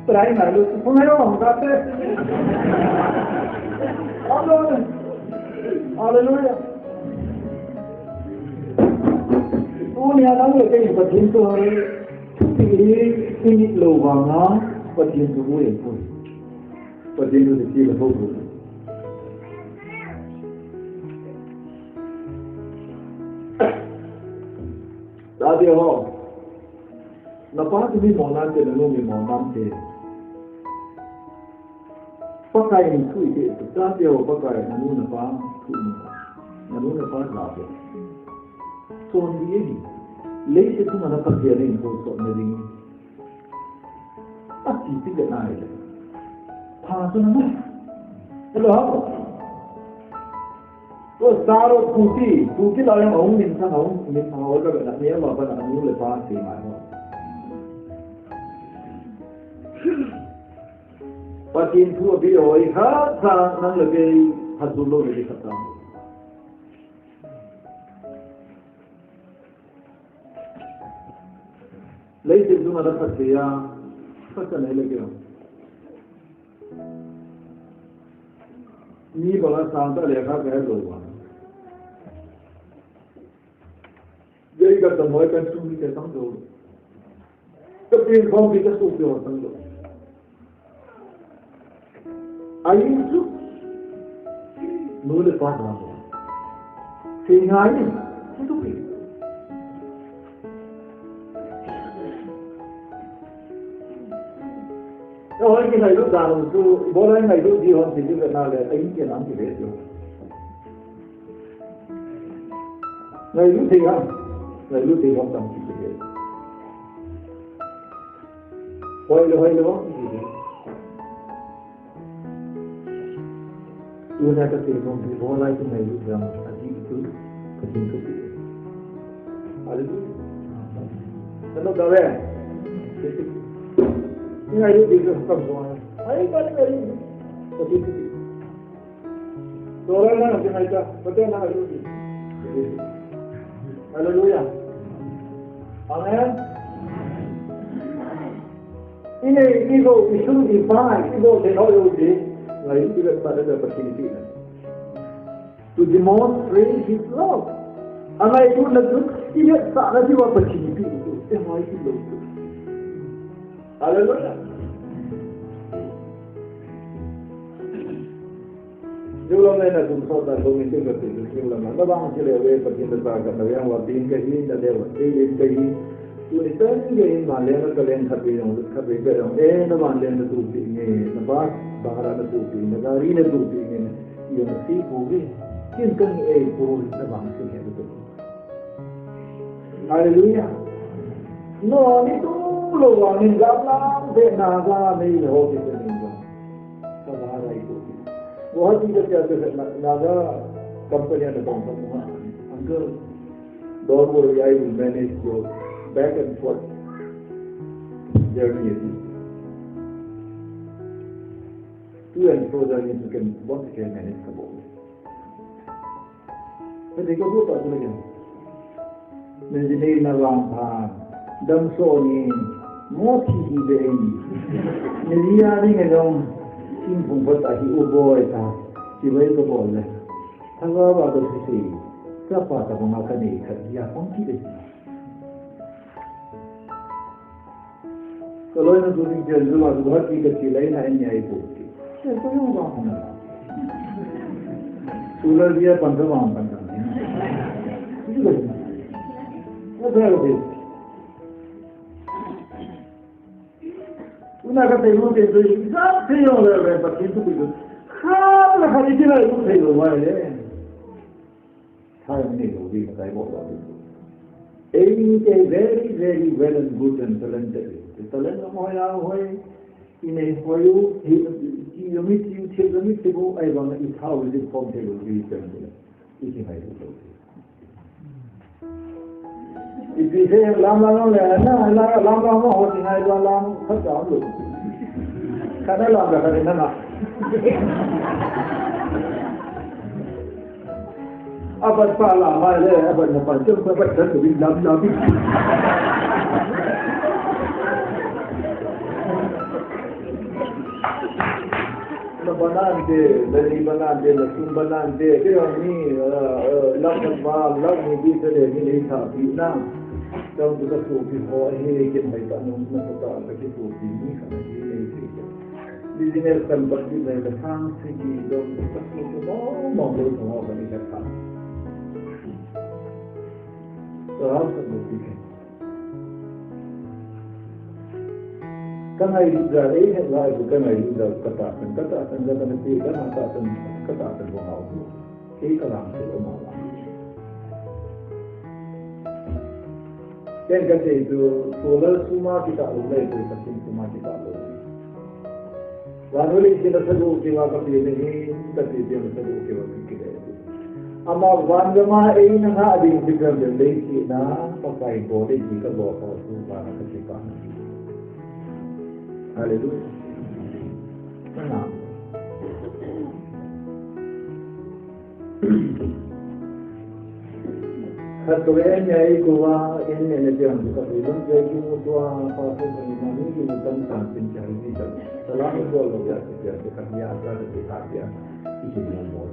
Trai này luôn, không hay đâu mà thế. Lắm rồi. Hallelujah. Ini orang yang kaya bercinta ini lubangnya bercinta boleh pun bercinta kecil boleh. Tadi orang nampak ni mana tu ni mana tu pakai ini tu itu tadi orang pakai nampak tu nampak lagi. Soal dia ni, lepas itu mana pergi ada info soal ni, pasti tidak naik. Pasal mana? Kalau apa? तो सारो टूटी लाये आऊँ इंसान और का बना नहीं है वापस आऊँ ले पास ही मारो पतिन तू अभी होई हाँ था नंग लगे हज़ुलो लगे खत्म लेकिन जिस दिन अगर फंसिया फंसा नहीं लगे ये बड़ा शांता लेखा कह लोग यही करता हूँ मैं सुनी कहता हूँ लोग तो प्रेम भाव भी तो सूखे होता हूँ लोग आई जो नूले पास ना हो सिंहाई तो भी और कि नहीं लोग दारू तो बोला नहीं लोग जीवन से जो करना ले आई के नाम की बेचो नहीं लोग ठीक है नहीं लोग ठीक हम तम की बेचो होय लो तू ना तो ठीक हम भी बोला कि नहीं लोग जाम अजीब तो कठिन तो भी अरे चलो दबे ini ayo bisa sekam semua. Ayo balik lagi. Begitu. Soalnya nanti mereka betul nak ayo. Haleluya. Amin. Ini go isu ibadah, ini go teknologi, lain tidak pada opportunity. To demonstrate His love. Anak itu nak tidak tak ada opportunity itu. Semua itu loh. Haleluya. Jualan lain tu sahaja lomi tu kerja jualan. Mana bang cile awak pergi berbagai kerja yang watin kahi, dah lewat kahi. Tulis kahi malam kalian kapi berang. Nama malam tu tinggi, nama bahara tu tinggi, negari tu tinggi. Ia mesti boleh. Kian purul nama sini tu. Haleluya. No ni tu. लोग आने जाना दे नागा नहीं हो किसी नहीं जो सब आ रहा है बहुत चीज़ क्या करते नागा कंपनियां ने कौन सा मुहा uncle don't worry I will manage your back and forth journey to and fro that you can what you can manage the boat Jadi kau buat apa lagi? Menjadi nalang dan soni mochi ini. Media ni kan simpung bertahi uboi ta, siapa itu boleh. Kalau ada sisi, siapa tak makan ikan dia pun tidak. Kalau yang tu tinggal dulu, buat tiga lain hanya itu. Saya tahu apa. Sudah dia pandang. Itu lah. Apa lagi? Una kata itu itu sampai yang lepas pakai itu itu. Kalau hari ini itu saya luar ya. Saya ni lebih kata ibu lagi. Ini very well and good and talented. Talent mo ya hoy. Ini hoyo yumit tibu ay bang itaw di form tibu di temple. Ini hai itu. Itu saya lama hoji hai dalam kerja dulu. Karena lama kali nama. Abad pala male abad napanjang abad tertulis lama. Banante, dari banante, langsung banante, kaya ni langsung mal, langsung bisa deh ni tapi na, dalam kita suci ho, ini kita baca nung nasihat kita suci ni kan ini sih. Di sini kan berarti ada sanksi dalam kita suci mau semua kan ini kan. Terus sebutkan. Kan hari ini lah bukan hari ini kata nanti kan kata buang aku, kalam semua. Dan kata itu solar semua kita mulai dari kecil semua kita mulai. Lalu kita sebut kita kata ini kata dia sebut kita itu. Amma wanjama ini nak ada yang kita beli kita pakai boleh jika bawa suara ketika. Haleluya. Tenang. Satunya itu ini yang kita bilang jadi mutua pasal ini bukan tanpa cari kita. Selalu kalau biasa kerja ada di kerja itu nomor.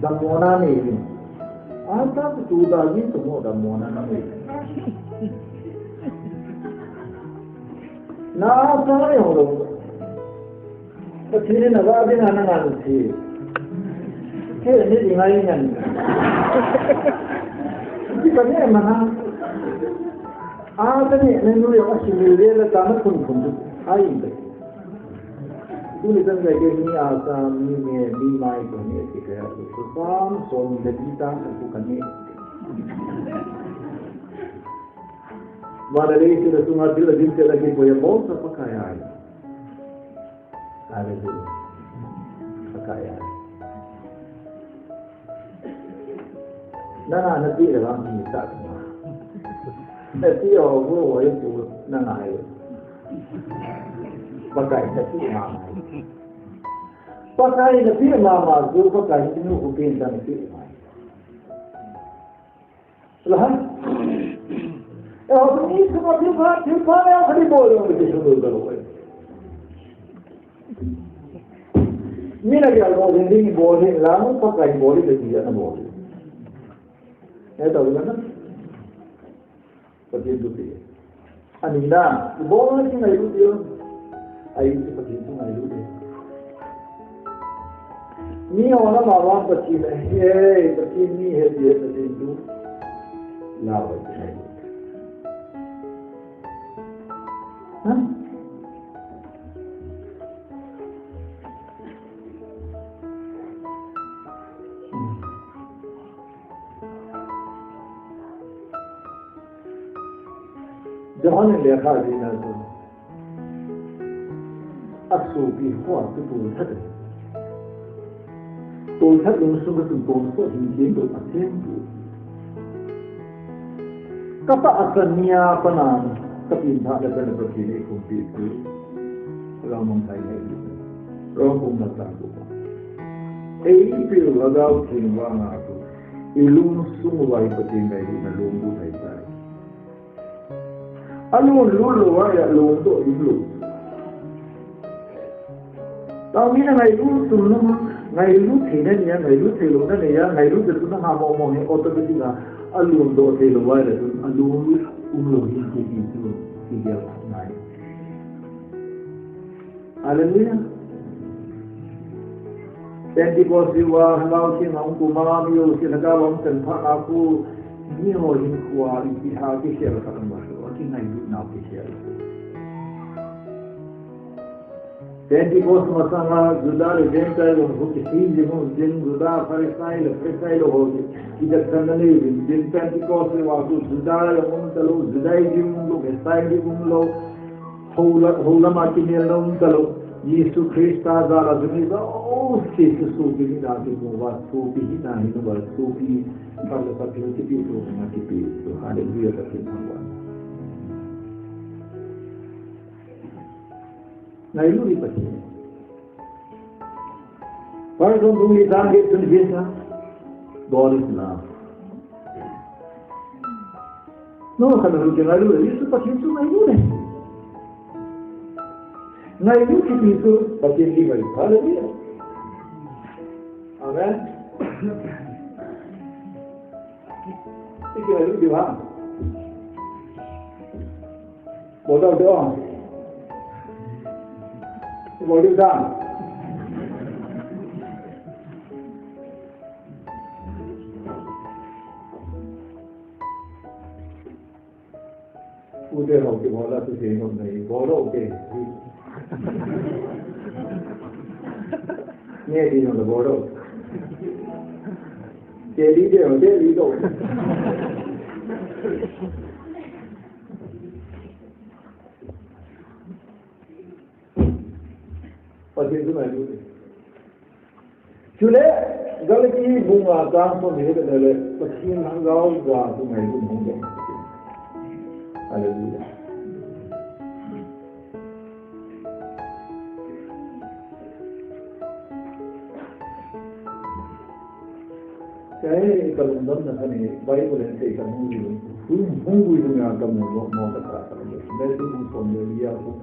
Dan mana ni? Ada tu lagi semua dan mana ni? Nah, apa yang orang? Kecil ni nak ada anak sih. Kira ni tinggal kan. Kita ni mana? Ada ni nengu yang masih milih le tanah pun air le. Ini kan kayak ni asam ni mai pun ni kita tu. Sebab som kita bukan ni. Malah itu semua dia lagi boleh bawa pakaian. Ada tu pakaian. Nanti dalam kita semua. Nanti orang itu nanti pakai satu nama. Pakai nanti nama tu pakai itu upin dan itu. Lah. Ini semua dia yang kali boleh begitu dulu. Ini lagi kalau ini boleh, lalu pakai boleh dia tak boleh. Tahu kan? Seperti itu dia. Anina, boleh sih itu dia. Ayu seperti itu ayu dia. Ini orang awam kecil, kecil ni dia seperti itu. Lawa itu. Jangan lihat di nazu. Asubi hua tu tulisan. Tulisan langsung tu tulisan hingga tu asyik. Kata asalnya apa nama? Tapi tak ada pada begini kumpi itu orang mengkaya itu, orang pun datang tu. people about him one after. Ilum sumway putting a loom to make that. Alone, Lulu, I alone to blue. Now, me and I do to know. I look in any and I look alone and I look at the harmony or the alone do the virus alone to figure night. Hallelujah. Then because you are announcing Uncle Malamio, Sinagawam, and Panaku, Nemo in quality, how to share a couple of what can I do now to share? Then because Masama, Zuda, the Gentile, who is seen the moon, then Zuda, Parisile, Presile, or the Canadian, then Pentecost, Zuda, Muntalo, Zudaium, Messiah, Hola Martinello, Yesu Christa, Zara, all cases so big that it was so big, and it was so big, for the popularity people, so hallelujah, the one. Now you look at it. Why don't we target to Jesus? God is love. No, hallelujah, hallelujah. You put him to my unit. Now you look at Jesus, but you live it. Hallelujah. Amen. Take it, hallelujah. What are the what is that? Who they hope to follow to say on the follow, okay. Maybe on the border. There you go. What is my duty? Today, Galaki Bunga comes from here, but she hung out to my room. Hallelujah. Say, Kalundam, the Bible and say, whom we do not come on the crack. Let him from the Yahoo.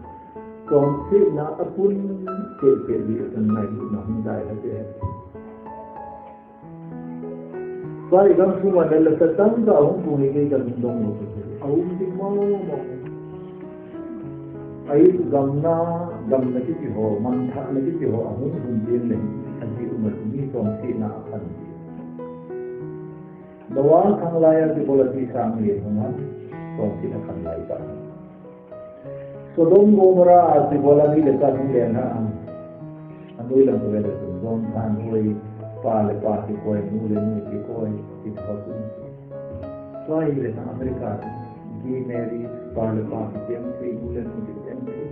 Còn thế là ấp quân kể việc lần này nó không đại là thế. Vậy còn số mà đây là tất cả ông cũng nghĩ cái gần đông một cái. Ông đi mau một. Ấy gần là cái hồ man thà là cái hồ ông cũng điên lên. Anh chị mà đi còn thế nào anh. Đó thằng lai cái policy sang liền không anh. Còn thế là thằng lai cả. Sodom Gomorrah si bola ni dekat ni na andoi lang ko wala Sodom tan hoy pa le pa si koi mule ni ki koi si khosun sai le na America gay marriage pa le pa si temple mule ni ki temple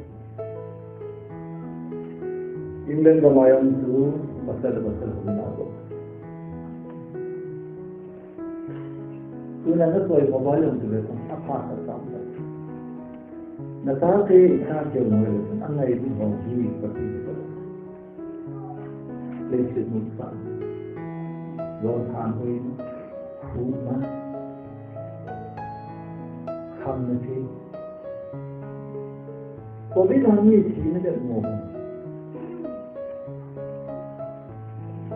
England ka mayam tu basal na ko tu na na koi mobile on tu le apa sa Natake ikan jauh angai itu bagi seperti itu. Lepas muka, dua tahun rumah, kami Covid kami sini dah mau.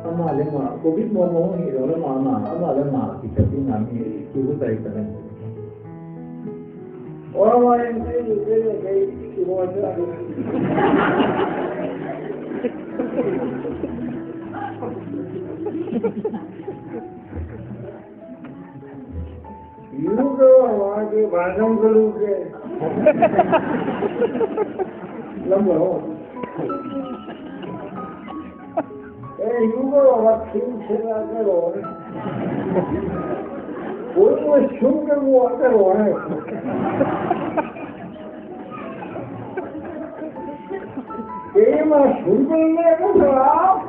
Ama lema Covid mau ni orang mana? Ama lema kita tinggal ni kita baikkan. Orang yang kayak semua ada. Juga orang ke banyak keluar ke. Lama. Juga orang sini ada orang. Orang sungguh muat orang. Ini mah sungguhnya kan salah.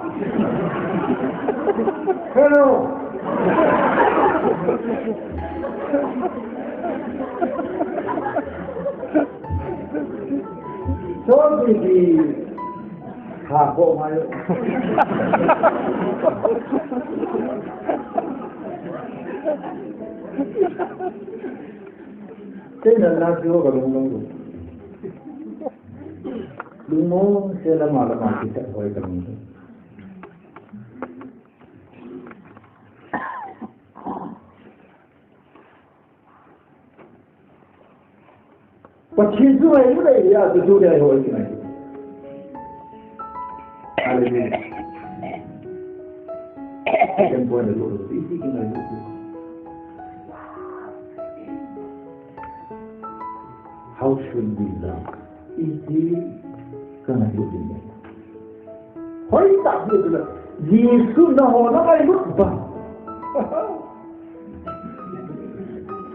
Hello. So busy. hả bộ mai thế là chưa có đúng đúng sẽ là mà kita boleh ketemu. Pasti tu itu dah ya tu dah hoy ni. Haleluya. Yang pun ada dulu, isi kita itu. How should we love? Isi kerana hidup ini. Hoy tak betul. Yesus dah orang lain lupa.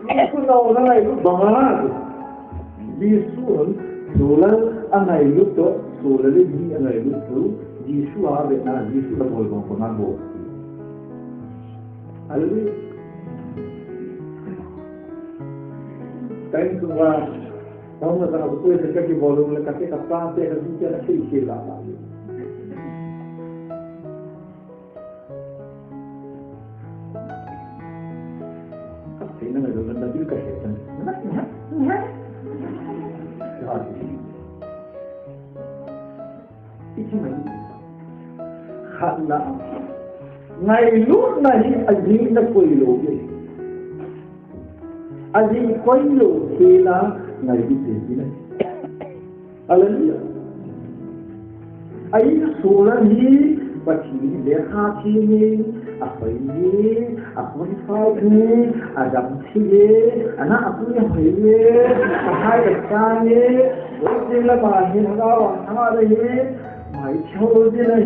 Yesus dah orang lain bangat. Yesus solar angai lupa, solar ini angai lupa. Yesus ada na Yesus dah boleh pengaruh. Haleluya. Thank you. Tahu tak kalau tu sekarang kita boleh melakukan apa yang kita nak cakap lagi. Apa ini nak jual nanti kita cakap. Ini mana? Karena ngailu nari aji nak koilo je. Aji koilo kena ngài đi tìm gì này, Hallelujah. Ấy số là gì, và chỉ để hai chi gì, phải gì, phải phải gì, đam gì, na aku yang gì, hai cái cái gì, rồi là bà hiện ra là gì, mày cho gì là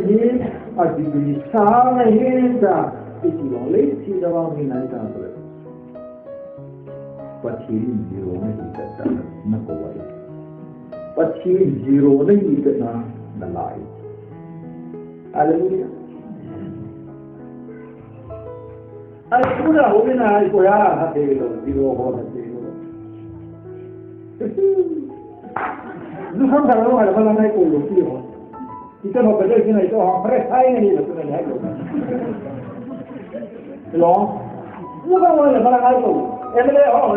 gì, đi xa là gì đó, cái gì đó lấy gì đó vào mình này sao vậy? Pasti zero na kita nak kawai. Pasti zero na kita na nalai. Haleluya. Aku dah hobi na aku ya hati lo zero ho hati lo. Luhan kalau ada malam naik kolo zero. Kita mau kerja sini itu fresh air ni lo tu naik lo. Lo, luhan kalau ada malam naik kolo. Emily, oh,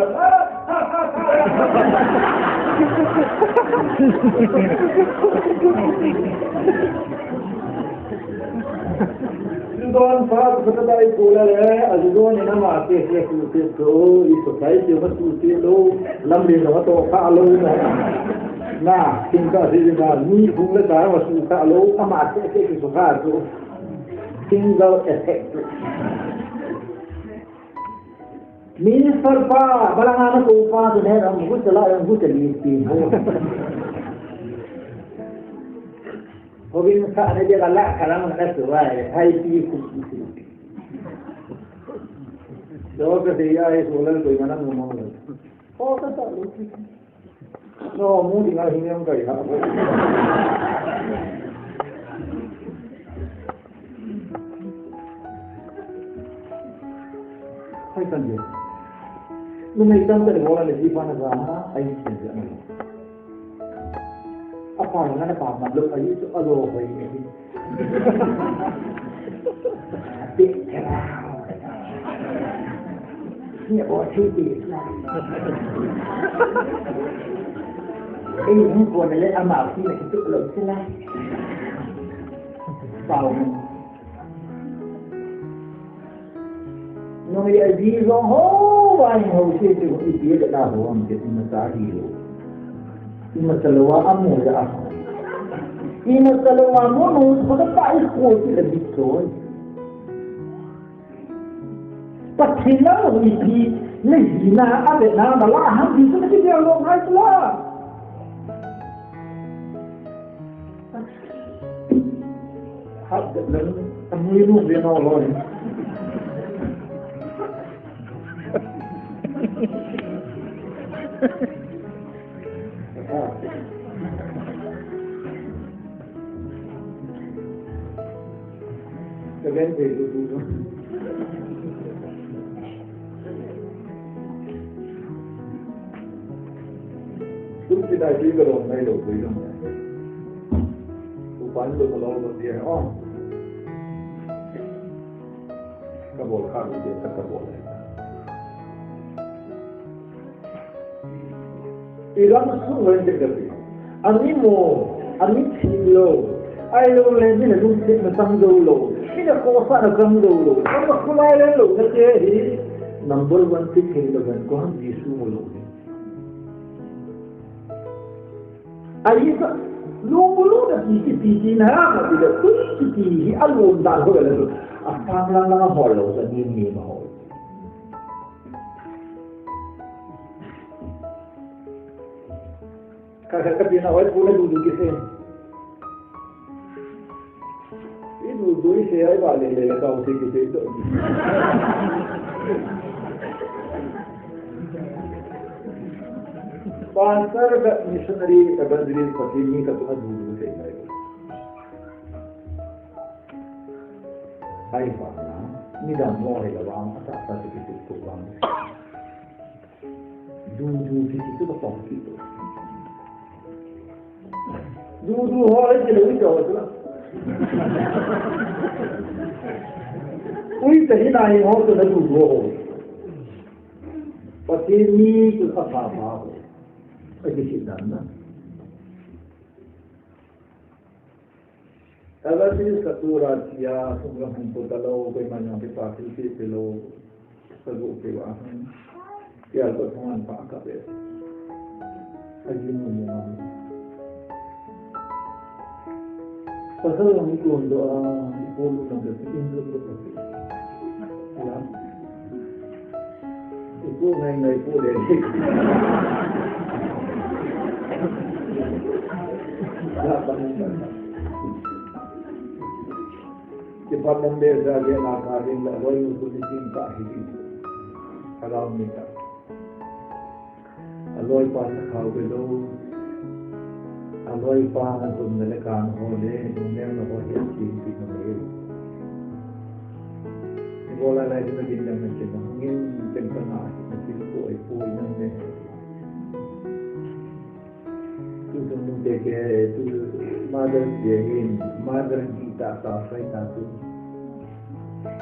Doon pa sa tayo pula le, doon ina mate se ko iso tayo yo matutilo, lambe no to kaalo na tingka sila ni pula tayo wasu kaalo amate se ko kaalo single effect. Minus pa, balangan ko pa doon ang gusto lang ang gusto liitin. Hobi sa ano dia galak kalang na suway, hai pi ku. Do ka dia ay solar ko mana mo. Oh ta ta. No, mo di nga hinyam kay ha. Hai kan dia. Lumilitang ka orang lagi pa nagaha ay siya. Apa nga na pamadlok ay ito alo ay ini. Niya po siti. Ini ko na le ama si na kito lo sila. Pao. Nung i-azizo, ay hausin ko ipiyat na ako ang kitinasahilo. Imasalawa mo sa ako. Imasalawa mo nung pagkapais ko sila dito. Pati lang ipi na hinaabi na malahan dito na sinilong ay sila. Hagdat lang, ang hirong binoloy. Kalian itu dulu. Terus kita juga dong, naik dong, ฝันดูมาลองตัวเดียวอ้อมกระบอกข้าวเดียวกระบอกเลยอีรังสุ่งเรื่องเด็กๆอันนี้โมอันนี้ทีโลไอ้โลเลยนี่นะลุงเด็กมาตั้งดูโลนี่นะโคซ่านะตั้งดูโลแล้วก็คุยเลยโลนั่นเองที่ number 1 ที่ทีโลกันก็ฮันยิสูโมโลไอ้ก็ลูกลูกนะที่นะมันจะตุ้ยที่อันนู้นด่าเขาเลยอ่ะฟังลังหอโลจะมีมาหอKakak pina awal pula duduk kisah. Ini duduk ini saya balik le kau si kisah itu. Pasar ke missionary abandoned facility ka tuhan duduk saya itu. Hai pana, ni dah mulai lawang asal sedikit tu bang. Duduk itu betul itu. Dulu orang jadi jauh tu lah. Ui tadi naik orang tu dah dulu orang. Pasti ni tu apa apa. Ada sidang lah. Kalau ni satu rahasia semua kumpul kalau bagaimana kita pilih pelo sebut pewahan. Dia berteman pak kabe. Aji mumung. Pasal yang itu doa ibu nak berfikiran berapa? Ya, ibu ngai ibu deh. Ya, panen. Cepat membeza dia nak karin lah, boleh untuk dicinta hidup. Kalau minta, kalau pas kau belum. Aloi pangan tu melekan oleh dunia nak buat cinta dengan bola lain lagi yang macam mungkin tengah masih poi yang ni tu semua deke tu mother kita sampai tu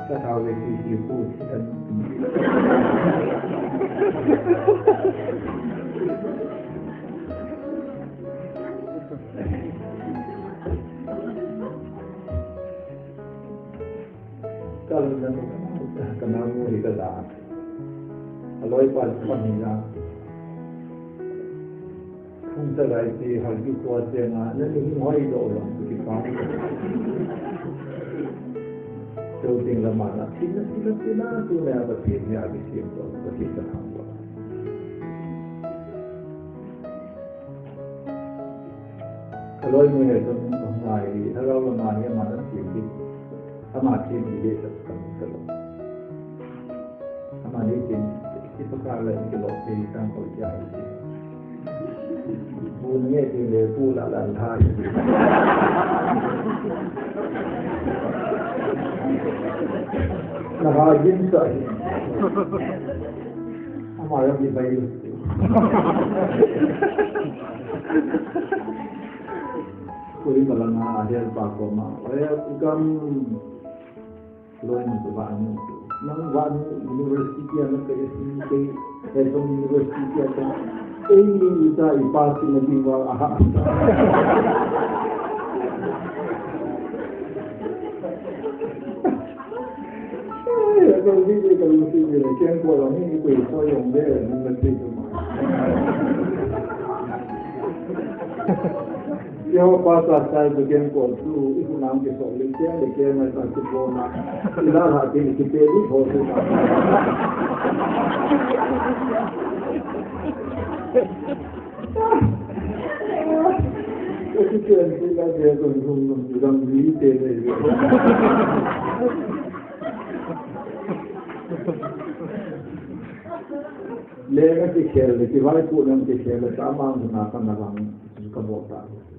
tak tahu lagi siapa dan kalau kenal mereka dah, kalau ipas paninya, kita lagi hari kuat jangan, nanti hari itu orang kita. Jauh tinggal mana, sila tu ni apa sih ni habis itu, habis itu hampa. Kalau ini itu mai, kalau lemari mana sih? Hamakin dia sekarang kalau, hamakin itu sekarang kalau kita kerja ini, punya dia pula lantai. Nah, hajin saya, hamakin di bayu. Kuri malang ada pakoma, saya bukan loin sebanu, nang wanu universiti anak kerja Rev universiti aja, ini kita ipasi nanti wal aha. Kalau sini, kian kalau ni itu soyong dia nanti cuma. Yang pasal saya bagian kuatu itu nam ke soalan dia macam tu pona. Tidak hati ni kita ni boleh. Kita ni dia tu dalam diri dia. Lega kecil, kita pun kecil sama dengan orang kebuatan.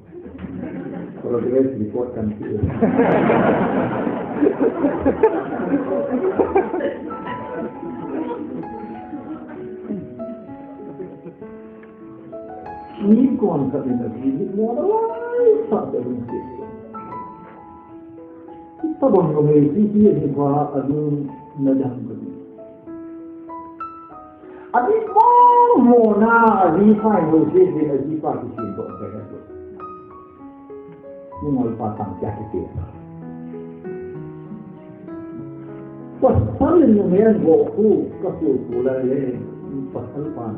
Kalau dia dibuatkan dia. Ini konsep ini modal tak terus. Tabang kami sisi ini kuah adu nadam kami. Adi mau na rifa yang sisi rifa sisi untuk berapa? Mungkin pasang jatuh dia. Pasal yang yang waktu kasut mulai pasal pan,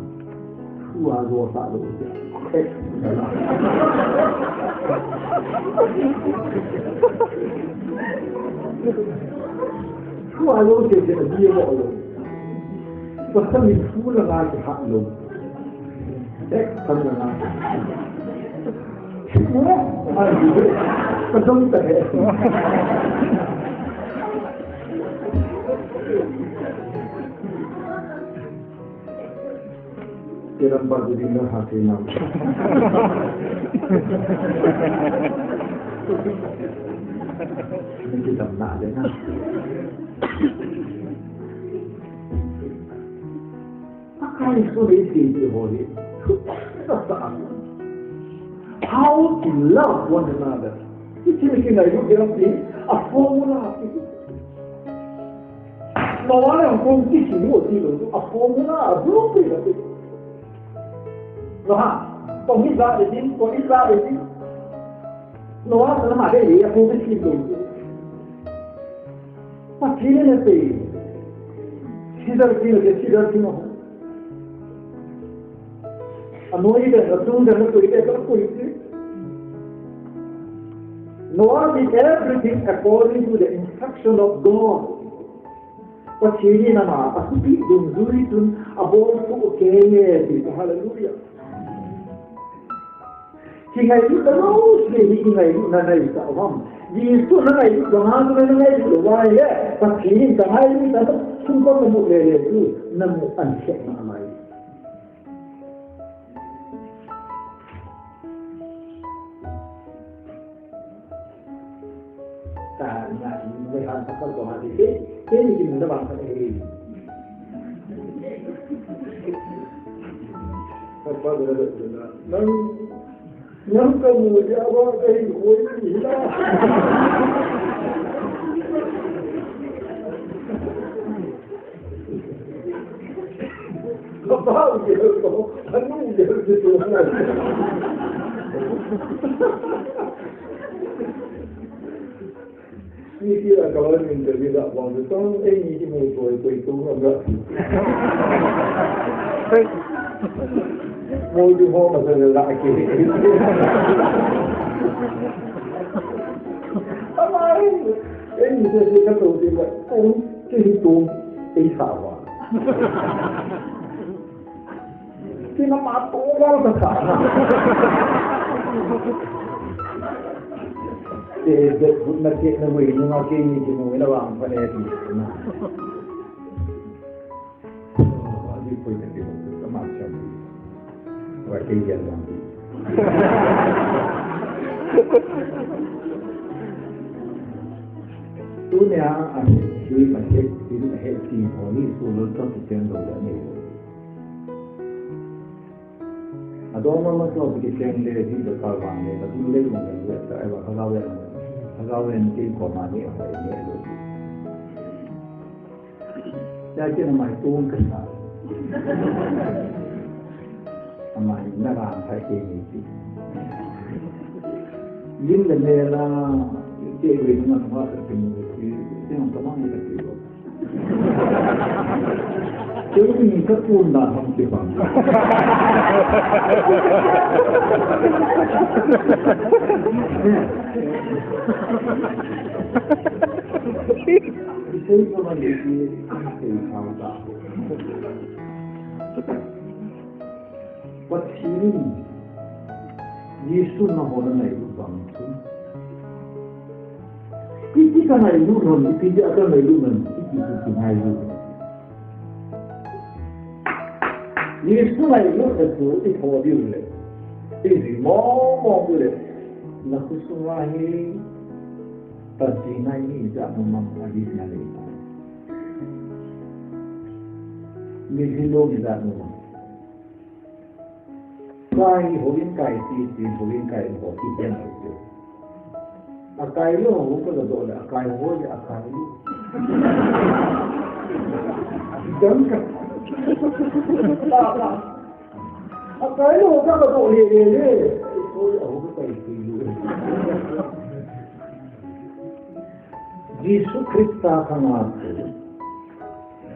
dua dosa dosa. Dua dosa jadi dia boleh. Pasal itu lah hak lo. Pasal lah. Semua ada. Pasal itu. Kiram baju dina hati nam. Ini kita nak je kan. Pakai sulit sih boleh. How to love one another. Itu kita itu berarti a formula. Mawala yang kongsi semua itu a formula belum berarti. Loh, kongsi berarti, kongsi berarti. Loh, selama ada dia kongsi itu. Macam ni nanti. Sidar kino. Anoi dah, rasul dah, koi dah, koi dah. Noah did everything according to the instruction of God. Pachini nama, asupi dunzuri dun abor ko keye di hallelujah. Hingai itu terus hingai itu nanai sa awam. Yesus nanai itu jangan nanai itu why ya? Pachini jangan itu tetap sumpah kamu lele itu namu ansek namai. Tanya ini hal pasal kau hati ini kita bangsa ini. Apa berada? Nang kamu jawab dari kau ini lah. Apa dia kau? Anu dia itu. Ini kira kalau minta tidak bang, betul ini cuma itu agak. Mau juga masalah lagi. Apa ini saya kata juga, itu isawah. Kita matu orang bersama. Nakik na way, nung aking hindi mo inawang panayat mo. Hindi po yung hindi mo. Kamat siya mo. Wakil yan lang. Tunya ang si Mahit, si Mahit, si Mahit, sulod sa sitendo na niyo. Adong mga mas bigiteng de dito kalwang ne, natulay mo ng sa ewa kagawen. Kagawen din ko mani ang ini. Jadi nama itu kenal. Nama ini nama saya ini. Yin lemela cewek dengan apa terjadi yang teman itu. Cewek ini ketunda sama Jepang. Itu cuma di Jawa. Pasti Yesus nama orang itu bangsa. Kita kan itu non, tidak akan itu non, itu cuma itu. Yesus itu boleh. Ini mau boleh. Nak suruhi terjina ini tidak memahami sekali. Ini loh tidak memahami. Kai horin kai si horin kai ho si jen itu. Akai lu ko da dole akai ho ya akai lu. Dan ka. Akai lu ka da dole le. Ko ya ho ka kai lu. Yesus Kristus kana.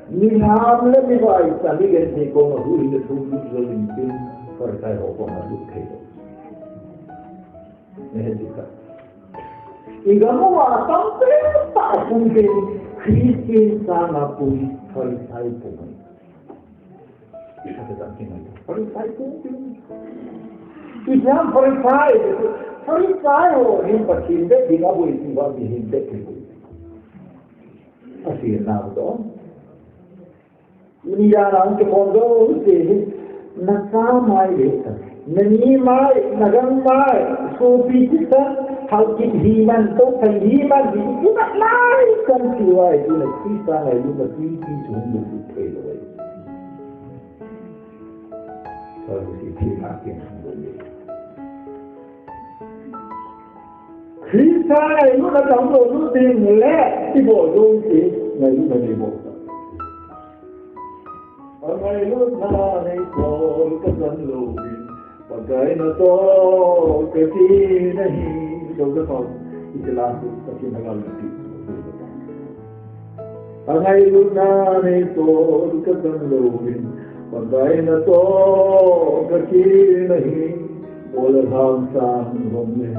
Niham le biwai tali ge ko ma hu ile thu lu zolin bin farkai ho ko ma lu kai. Nehedika. Igamo wa tampe ta punge Christian sana pui farisai pui. Ada tak kena? Farisai pui. Islam farisai ho hin pachinde diga bo isiwa bihinde ke. Asih na do. Ini ya orang ke pondok itu nasa mai itu. Nani mai, nagang mai, sopi kita, hal himan tu, himan itu tak lain kan siwa itu nak kita itu nak kita semua itu lagi. Kalau kita akan boleh. Kita itu nak tahu tu tinggal di bawah tu, nak bawah. Agai lu na nei kol ka san lo pagai na to kati nahi doga ko itla ko kati nagal ti agai lu na nei kol ka san lo pagai na to kati nahi bol ham sang rom ne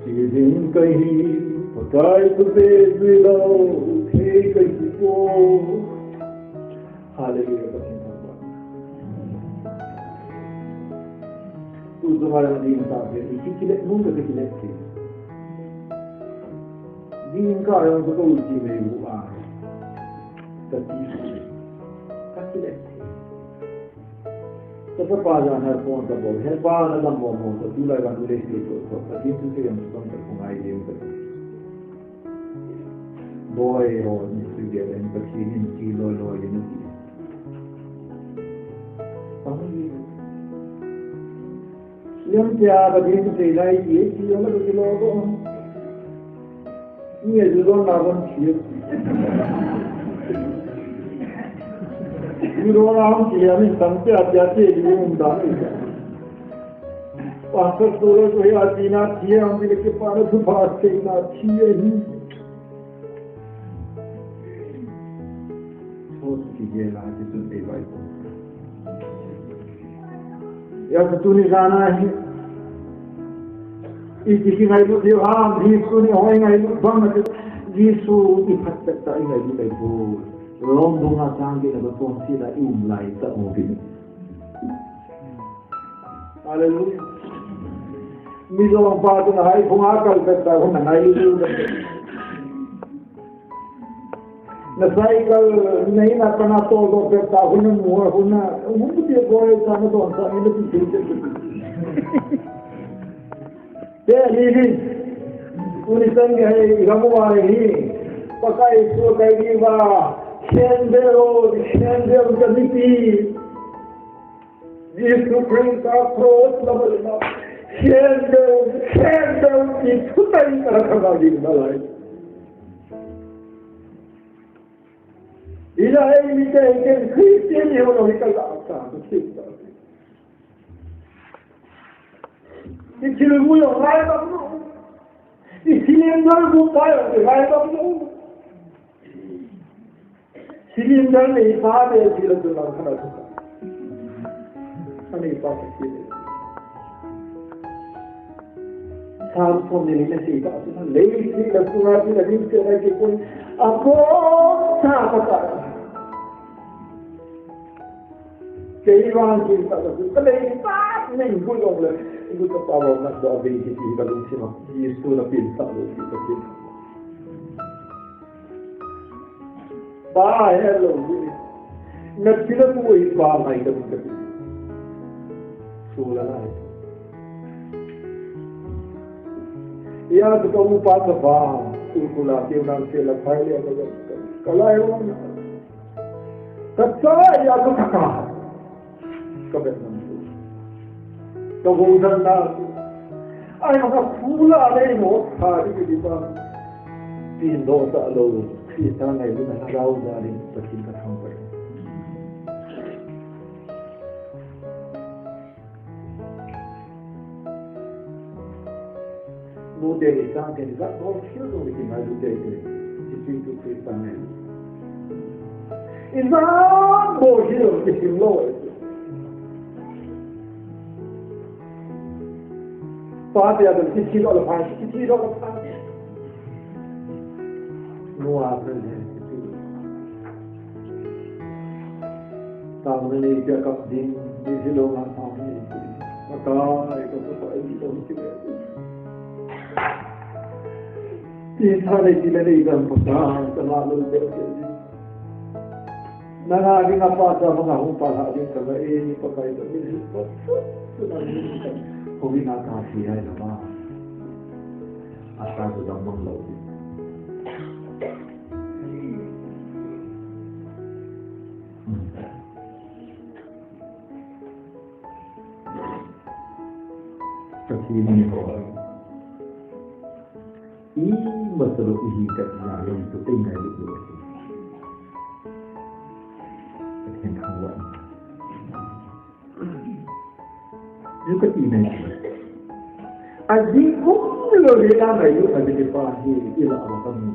si din kahi pagai tu pe bilo the kahi ko hallelujah. Tu तुम्हारा दिन का है इसीलिए मुंह के किले थे दिन का हम तो उसी में हुआ किले तो सब बाजा है कौन सा बोल है बाजा दम बोल तो दूल्हा का दूल्हे से तो पति से हम सब कर कुमाई देव कर boy और निश्चित है इन पक्षी इन चीलों लो ये नहीं Yang tiada di sini lagi, dia orang berkeluarga. Ini juga nawan siap. Ini orang siap ni sampai hati-hati dia undang. Pasal turun tu ya Cina dia ambil kepala tu bahasa Cina dia ni. Sos dia lah itu dewa itu. Ya betul ni sana ni. Isi ngai lu dia Yesus ni hoi ngai lu banget Yesus dipaksa ngai lu itu. Lombong asang dia betul sila umlai tak mungkin. Haleluya. Milo padu hai phungakal kata hun ngai lu. Na cycle नहीं ना करना तो लोग करता हुन मुँह हुन मुझे बोले सामने तो अंसा में भी चलते ते लीजिए उन्हीं संग है रमवारे ही पका इसको कहेगी वाह शेंदेरो कमिटी जिसको प्रेम का प्रोत लबल ना शेंदेरो की छुटाई तरह खड़ा दी मलाई Ilahi ini kan Kristian yang orang kita lakukan kita. Ini ilmu yang lain apa? Silinder bukan lain apa? Silinder ni pada silinder nak kena tu. Ani pada silinder. Samsung ni sih tak ada. Lagi sih lepas tu lagi kita pun apa tak. Kei orang kita tu, kalau tak ni boleh le, itu tu tahu nak doa beri kita kalau siapa Yesus nak pinta kita kita. Bah hello, nak kita tu ibadah mai kita. Sholal lah. Ya tu kamu pada bah, kulkula tiada sila payah ada. Kalau orang kata ya tu kakak. Kebetulan tu, kemudian ai mà phula đây nó thà đi ba tin đó ta lâu khi ta này lúc nào rau ra đi ta tin ta không phải nu de sang cái gì đó chưa rồi thì mai nu de cái chỉ tu cái ta này in ra bộ gì rồi cái gì lo phá thì là cái gì đó là phá cái gì đó là phá nu à cái gì tao này cái cấp din đi gì đâu mà tao này mà tao cái phải đi đâu chứ thì thà này chỉ là đi gần một ta làm luôn được cái gì nãy cái ngapa cho nó không phải là cái cái này có cái đó mình có chút là không biết nào ta thì hay là mà asal sudah mengeluh kesini orang ini masalah hidupnya yang itu tinggal di luar yang kawan juga ini adik pun lebih lama itu ada di pagi ilah Allah kamu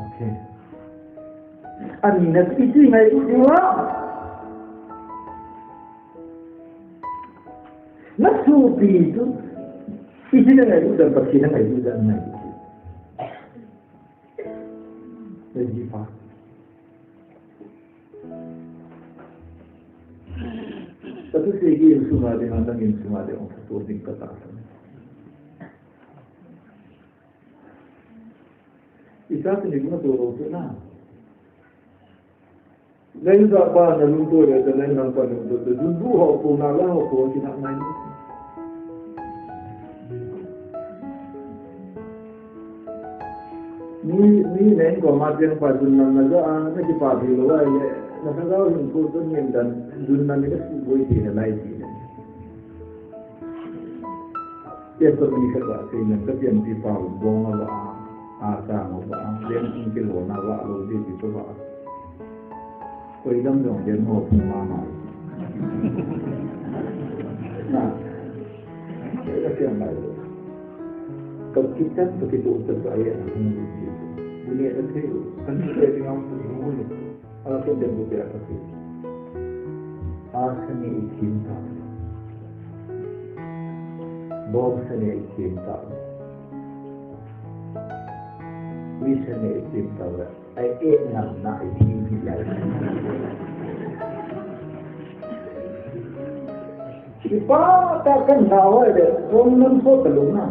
okay Aminat itu mai ujiwa nafsu itu isi dengan itu dan pergi dengan itu dan naik jadi apa satu segi yang semua dengan yang semua ada orang satu tingkat atas isa ini guna turun tu na lain tak apa nak luntur dia dan lain nampak luntur tu dulu hok pun nak lah hok pun tidak main ni lain kau mati yang pada dunia naga nak dipakai luar ye nak tahu luntur tu ni dan dunia ni mesti boleh dia lain dia dia terlihat tak sih yang terjadi di pau bong lah asa mau bang dia mungkin luar lah lalu dia itu bah tôi đâm dòng đến hồ phùng hoa màu đấy là chuyện này cầm kích chất và cái tụ tập ấy là không được gì dunia đã thế kan kita dengan semua ini kalau kita berbicara tapi akhirnya cinta bohnya cinta wisnya cinta ai nằm lại thì lại siapa takkan tahu ada orang so teluna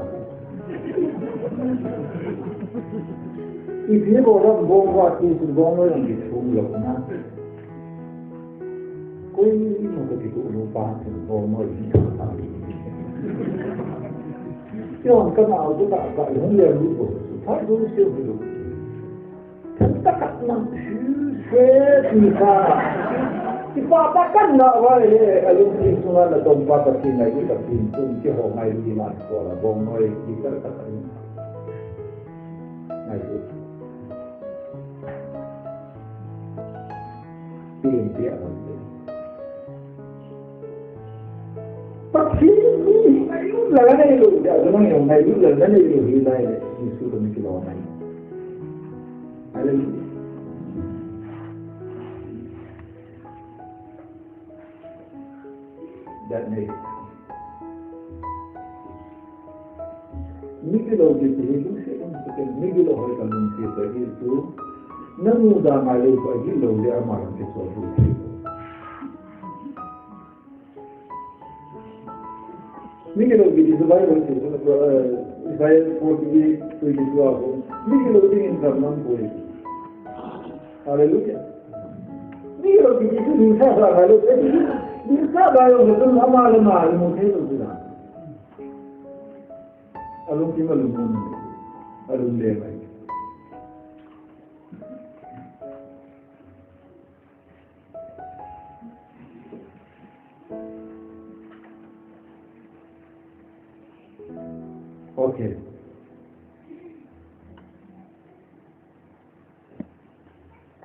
ini orang bawa itu bawa yang disungguh na koi mau begitu lupa bawa itu tadi yang kenal tu tak yang dia lupa tak dulu sih dulu tak nak kita takkan nak boleh alun semua ada tempat tertinggal itu terpintu ke homai di mana sekolah bomoi kita katakan itu pilih dia nanti tapi ini lalu itu jangan yang lain lalu itu hilang itu sudah mikir orang ada dan ini kalau kita itu sekarang ini kalau hari kalau kita itu namun dah malu bagi lo dia amalan sesuatu ini kalau kita sebagai orang itu saya pergi pergi keluar ini kalau kita ingin boleh haleluya ini kalau kita itu bisa malu bisa bayar betul amalan mungkin itu sudah alung kita lumun alung lewat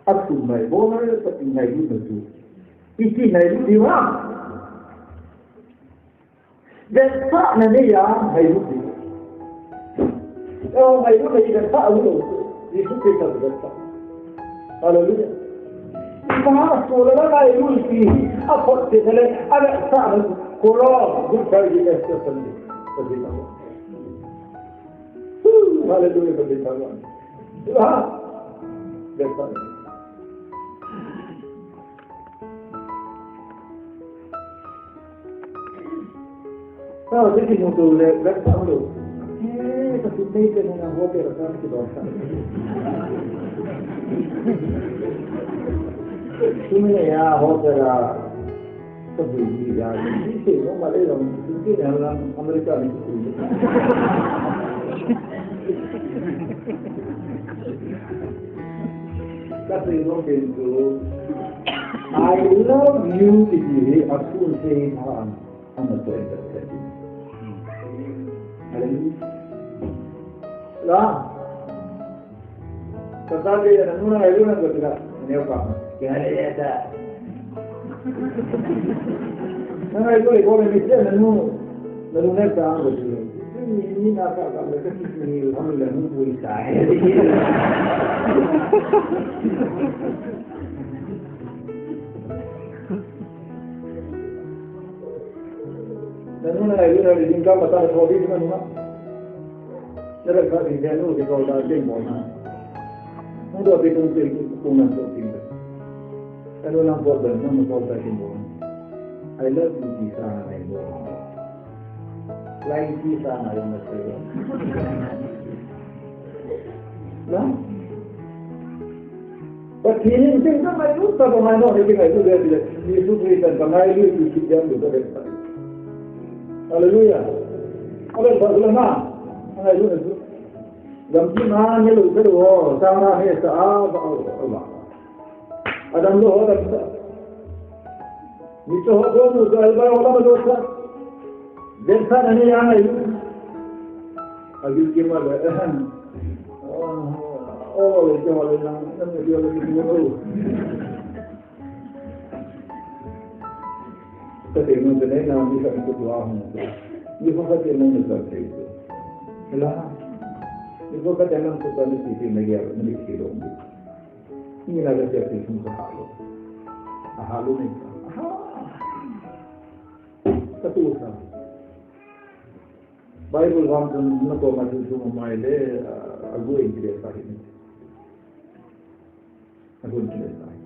aku mai boleh tapi mai itu tu. Isi mai itu di mana? Dan tak nanti ya mai itu. Oh mai itu mai dan tak itu. Itu kita betul. Haleluya. Bahasa orang lain itu apa sebetulnya ada tak Quran bukan dia sendiri. Betul. Haleluya betul. Wah. Betul. Kalau jadi mutu betul tu. Tapi ni kena hotel rasa kita dosa. Ini ya hotel sebiji ya. Ini semua Malaysia mungkin dalam Amerika ni. Kasi mungkin tu, I love you ini aku say amat terjadi. Lah, tetapi nuna itu nak bergerak, ini apa? Kaya ada. Nuna itu boleh mesti nuna tak bergerak. Ini nak apa? Mereka sini alhamdulillah nunggu saya. Dan nuna itu dari tingkat mata terobos kan nuna. Jadi kalau dia nuna di kau dah jempol na. Nuna di kumpulan tu tinggal. Kalau nak buat benda, nak buat jempol. I love you di sana itu. Lain di sana yang mesti. Nah. Begini mungkin kan malu tak malu ni kita itu dia Yesus Kristus kemarin itu kita juga dapat. Haleluya. Oleh bagaimana? Haleluya. Gampi mana lu terus sama ni sahabat Allah. Adam lu ada kita. Itu hobi tu kalau orang berdosa. Desa ni yang itu. Agak gimana? Oh, itu orang yang dia lagi dulu. Tapi mungkin nak bisa ikut doa mungkin. Ini bukan yang kita itu. Lah, ini bukan yang kita mesti memiliki dong. Ini adalah sesuatu yang halu. Halu ni. Satu usaha. Bible kan nak kau masuk semua maile aku ingin sahih. Aku ingin sahih.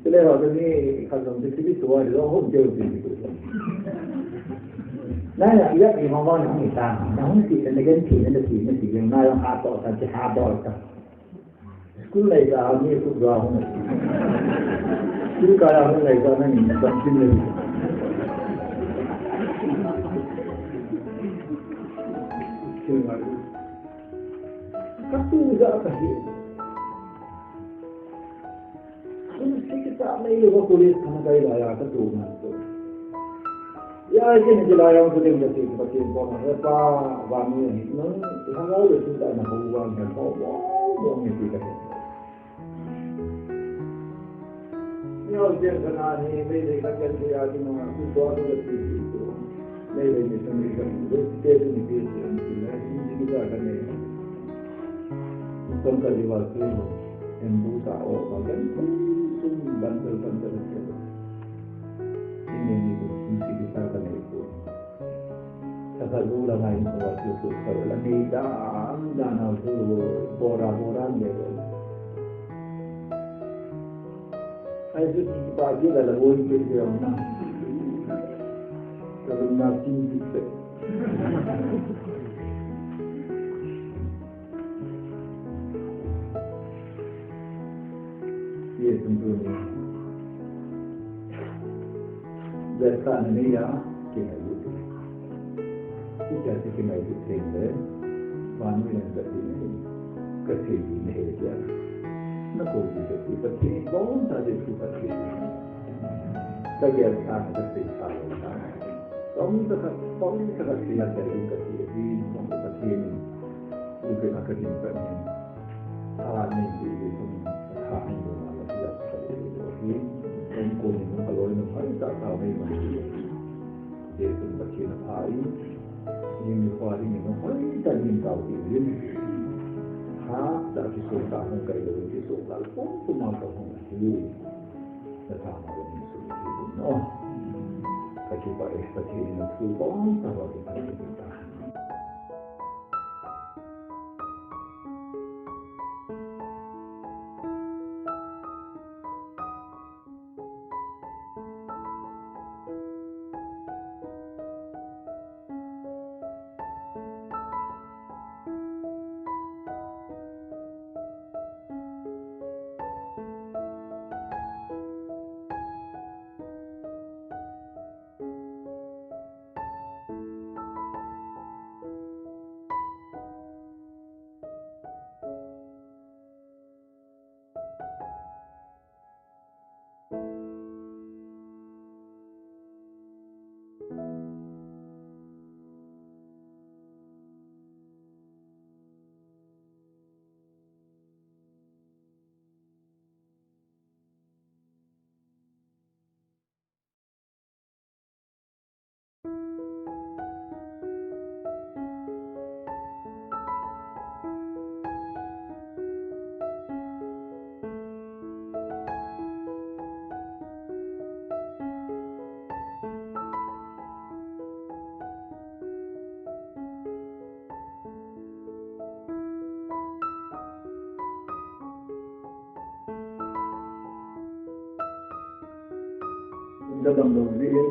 Selepas ini kalau kita tuan itu hom jauh tinggi. Naya ia di mana ni tak? Namun si negara ni yang naya atau saja ada tak. Sekolah lagi ni tu gawang. Sekolah lagi ni sampai ni. Satu juga kasih. Ini kita mahu lupa polis kena kaya laya satu macam. Ya ini jelaya untuk yang jadi seperti informasi apa wangi ini. Kalau itu sudah nak buat yang wow ni kita. Ni orang kena ni mereka kerja dia di mana tu tuan tu itu. Mereka ni sendiri kan itu ni dia ni kita akan ni. Contoh di waktu yang buta orang kan bantal itu. Ini mesti kita akan itu. Kalau orang lain waktu itu kalau ni dan itu boran dia. Itu bagi dalam wujud dia mana. Kalau nak tinggi. Yes, tentunya. Jasa ni ya kita itu. Kita kita itu tinggal. Wanita yang berdiri kesini ni dia. Nak kita seperti bawang tadi seperti. Sekian sahaja seperti kamu tak sihat dari kesini, kamu tak ini. Bukan akan ini. นี่คือข้าให้ดูมาที่จะใช้ที่เป็นคนหนึ่งก็เลยนึกว่าจะทำให้มันดีเดี๋ยวเป็นประเทศไทยยิ่งมีความที่มีน้องคนจะยิ่งเก่าอีกยิ่งหาจะที่สุดตามของไกลเลยที่สุดแล้วผมจะมาต่อของที่จะทำอะไรที่สุดที่เนาะปัจจุบันประเทศนี้คือต้องตลอดไปจนตายจะดำเนินเรื่อง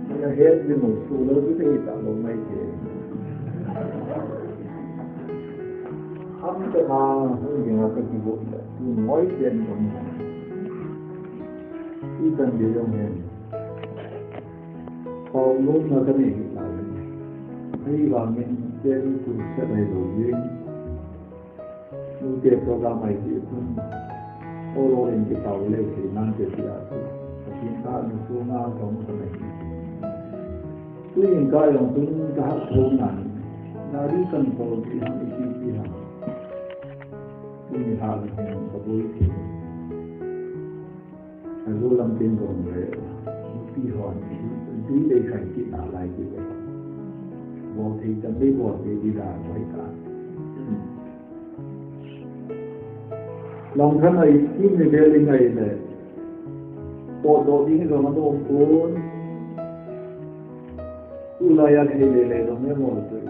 มันเหตุที่หนุ่มสู้แล้วที่จะลงไม่เก่งทำจะมาอย่างไรก็ที่บุญที่น้อยเกินตรงนี้ที่ตั้งเดียวเองพอลุ้นมาจะไม่กี่อะไรให้วางเงินเจ้าผู้เสนอตัวยิ่งดูเกี่ยวกับการไม่เกี่ยวกับโอโรเองที่เก่าเลยที่นั่นจะเสียที่ข้ามีสู้งานของสมัยตัวเองก็ยังต้องการโครงงานนารีกันโตที่ทำอีกที่ทำที่มีทางเป็นกระบวนการให้รู้ลำเป็นก่อนเลยที่หอนที่ได้ใช้กินอะไรกินไปบอกที่จะไม่บอกที่ดีด่าไว้กันลองทำอะไรที่ไม่ได้ยังไงเลยปวดโดดยิ่งกว่ามันโดนปวดอุลายาเทเลเลยตรงนี้หมดเลย